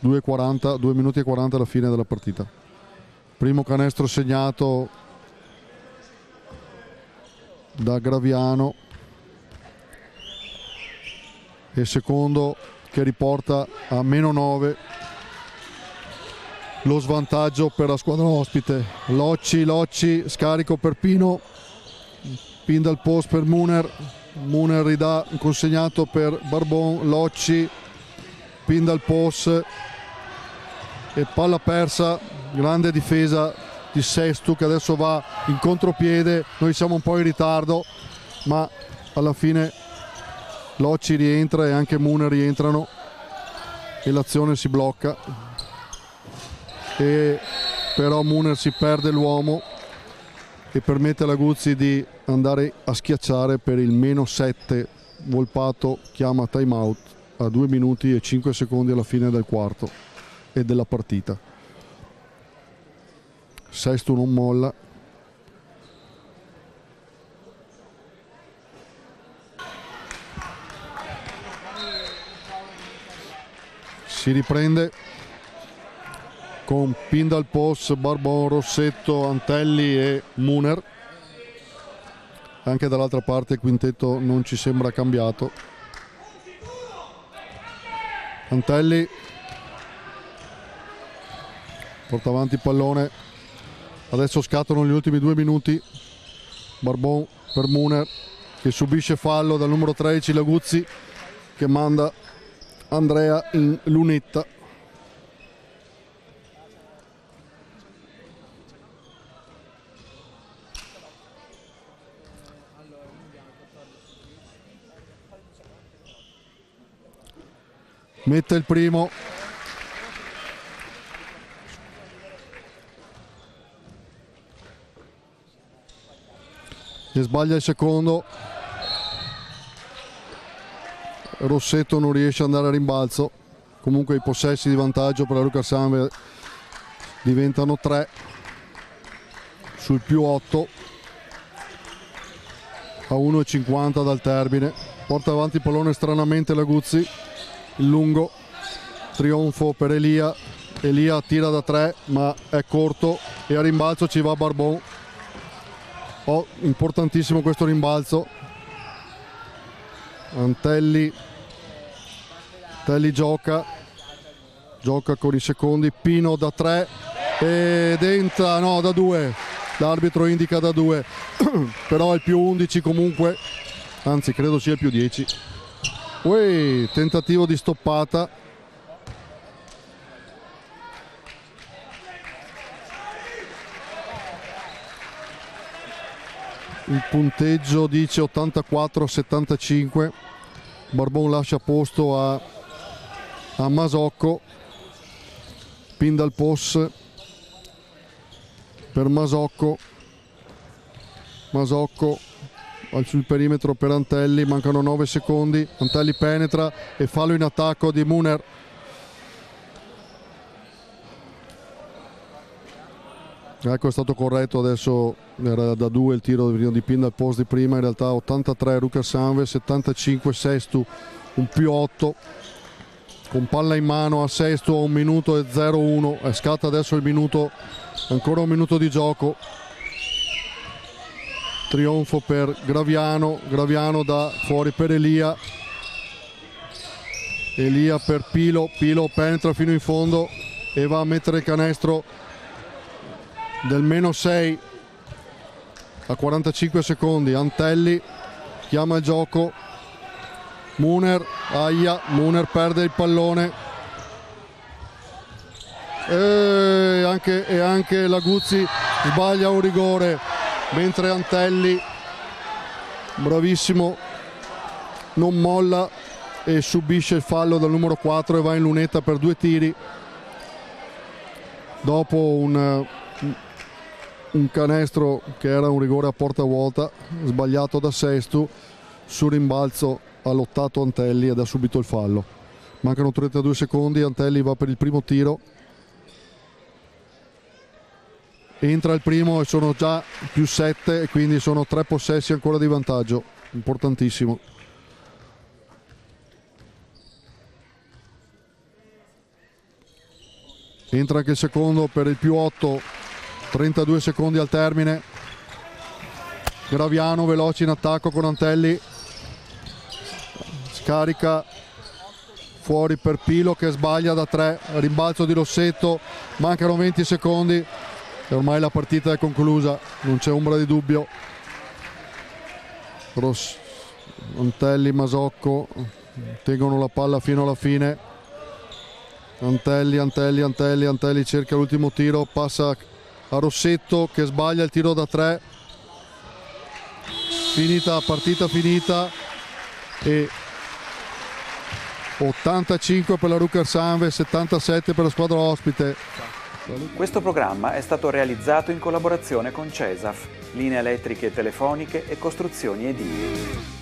2 minuti e 40 alla fine della partita. Primo canestro segnato da Graviano e secondo che riporta a -9 lo svantaggio per la squadra ospite. Locci, scarico per Pino, pin dal post per Muner ridà consegnato per Barbon, Locci, pin dal post e palla persa. Grande difesa di Sestu che adesso va in contropiede. Noi siamo un po' in ritardo, ma alla fine Locci rientra e anche Muner rientrano e l'azione si blocca, e però Muner si perde l'uomo e permette alla Guzzi di andare a schiacciare per il -7. Volpato chiama time out a 2 minuti e 5 secondi alla fine del quarto e della partita. Sestu non molla. Si riprende con pin dal post, Barbon, Rossetto, Antelli e Muner. Anche dall'altra parte il quintetto non ci sembra cambiato. Antelli porta avanti il pallone. Adesso scattano gli ultimi 2 minuti. Barbon per Muner che subisce fallo dal numero 13 Laguzzi, che manda Andrea in lunetta. Mette il primo. E sbaglia il secondo. Rossetto non riesce ad andare a rimbalzo. Comunque i possessi di vantaggio per la Luca Sanve diventano 3 sul +8 a 1,50 dal termine. Porta avanti il pallone stranamente la Guzzi. Il lungo trionfo per Elia. Elia tira da 3 ma è corto e a rimbalzo ci va Barbon. Importantissimo questo rimbalzo. Antelli gioca con i secondi. Pino da 3 ed entra, no, da 2. L'arbitro indica da 2 però è il +11 comunque, anzi credo sia il +10. Tentativo di stoppata. Il punteggio dice 84-75. Barbon lascia posto a Masocco. Pin dal post per Masocco sul perimetro per Antelli. Mancano 9 secondi. Antelli penetra e fallo in attacco di Muner. Ecco, è stato corretto, adesso era da 2 il tiro di pin dal post di prima. In realtà 83 Rucker Sanve, 75 Sestu, un +8 con palla in mano a Sestu a 1 minuto e 0-1. Scatta adesso il minuto, ancora 1 minuto di gioco. Trionfo per Graviano da fuori per Elia per Pilo penetra fino in fondo e va a mettere il canestro del -6 a 45 secondi. Antelli chiama il gioco. Muner perde il pallone e anche la Guzzi sbaglia un rigore, mentre Antelli, bravissimo, non molla e subisce il fallo dal numero 4 e va in lunetta per 2 tiri dopo un canestro che era un rigore a porta vuota sbagliato da Sestu. Su rimbalzo ha lottato Antelli ed ha subito il fallo. Mancano 32 secondi. Antelli va per il primo tiro, entra il primo e sono già +7 e quindi sono 3 possessi ancora di vantaggio, importantissimo. entra anche il secondo per il +8, 32 secondi al termine. Graviano veloce in attacco con Antelli, scarica fuori per Pilo che sbaglia da 3, rimbalzo di Rossetto, mancano 20 secondi e ormai la partita è conclusa, non c'è ombra di dubbio. Antelli, Masocco tengono la palla fino alla fine. Antelli cerca l'ultimo tiro, passa a Rossetto che sbaglia il tiro da 3. Finita, partita finita, e 85 per la Ruckers Anve, 77 per la squadra ospite. Questo programma è stato realizzato in collaborazione con CESAF, linee elettriche e telefoniche e costruzioni edili.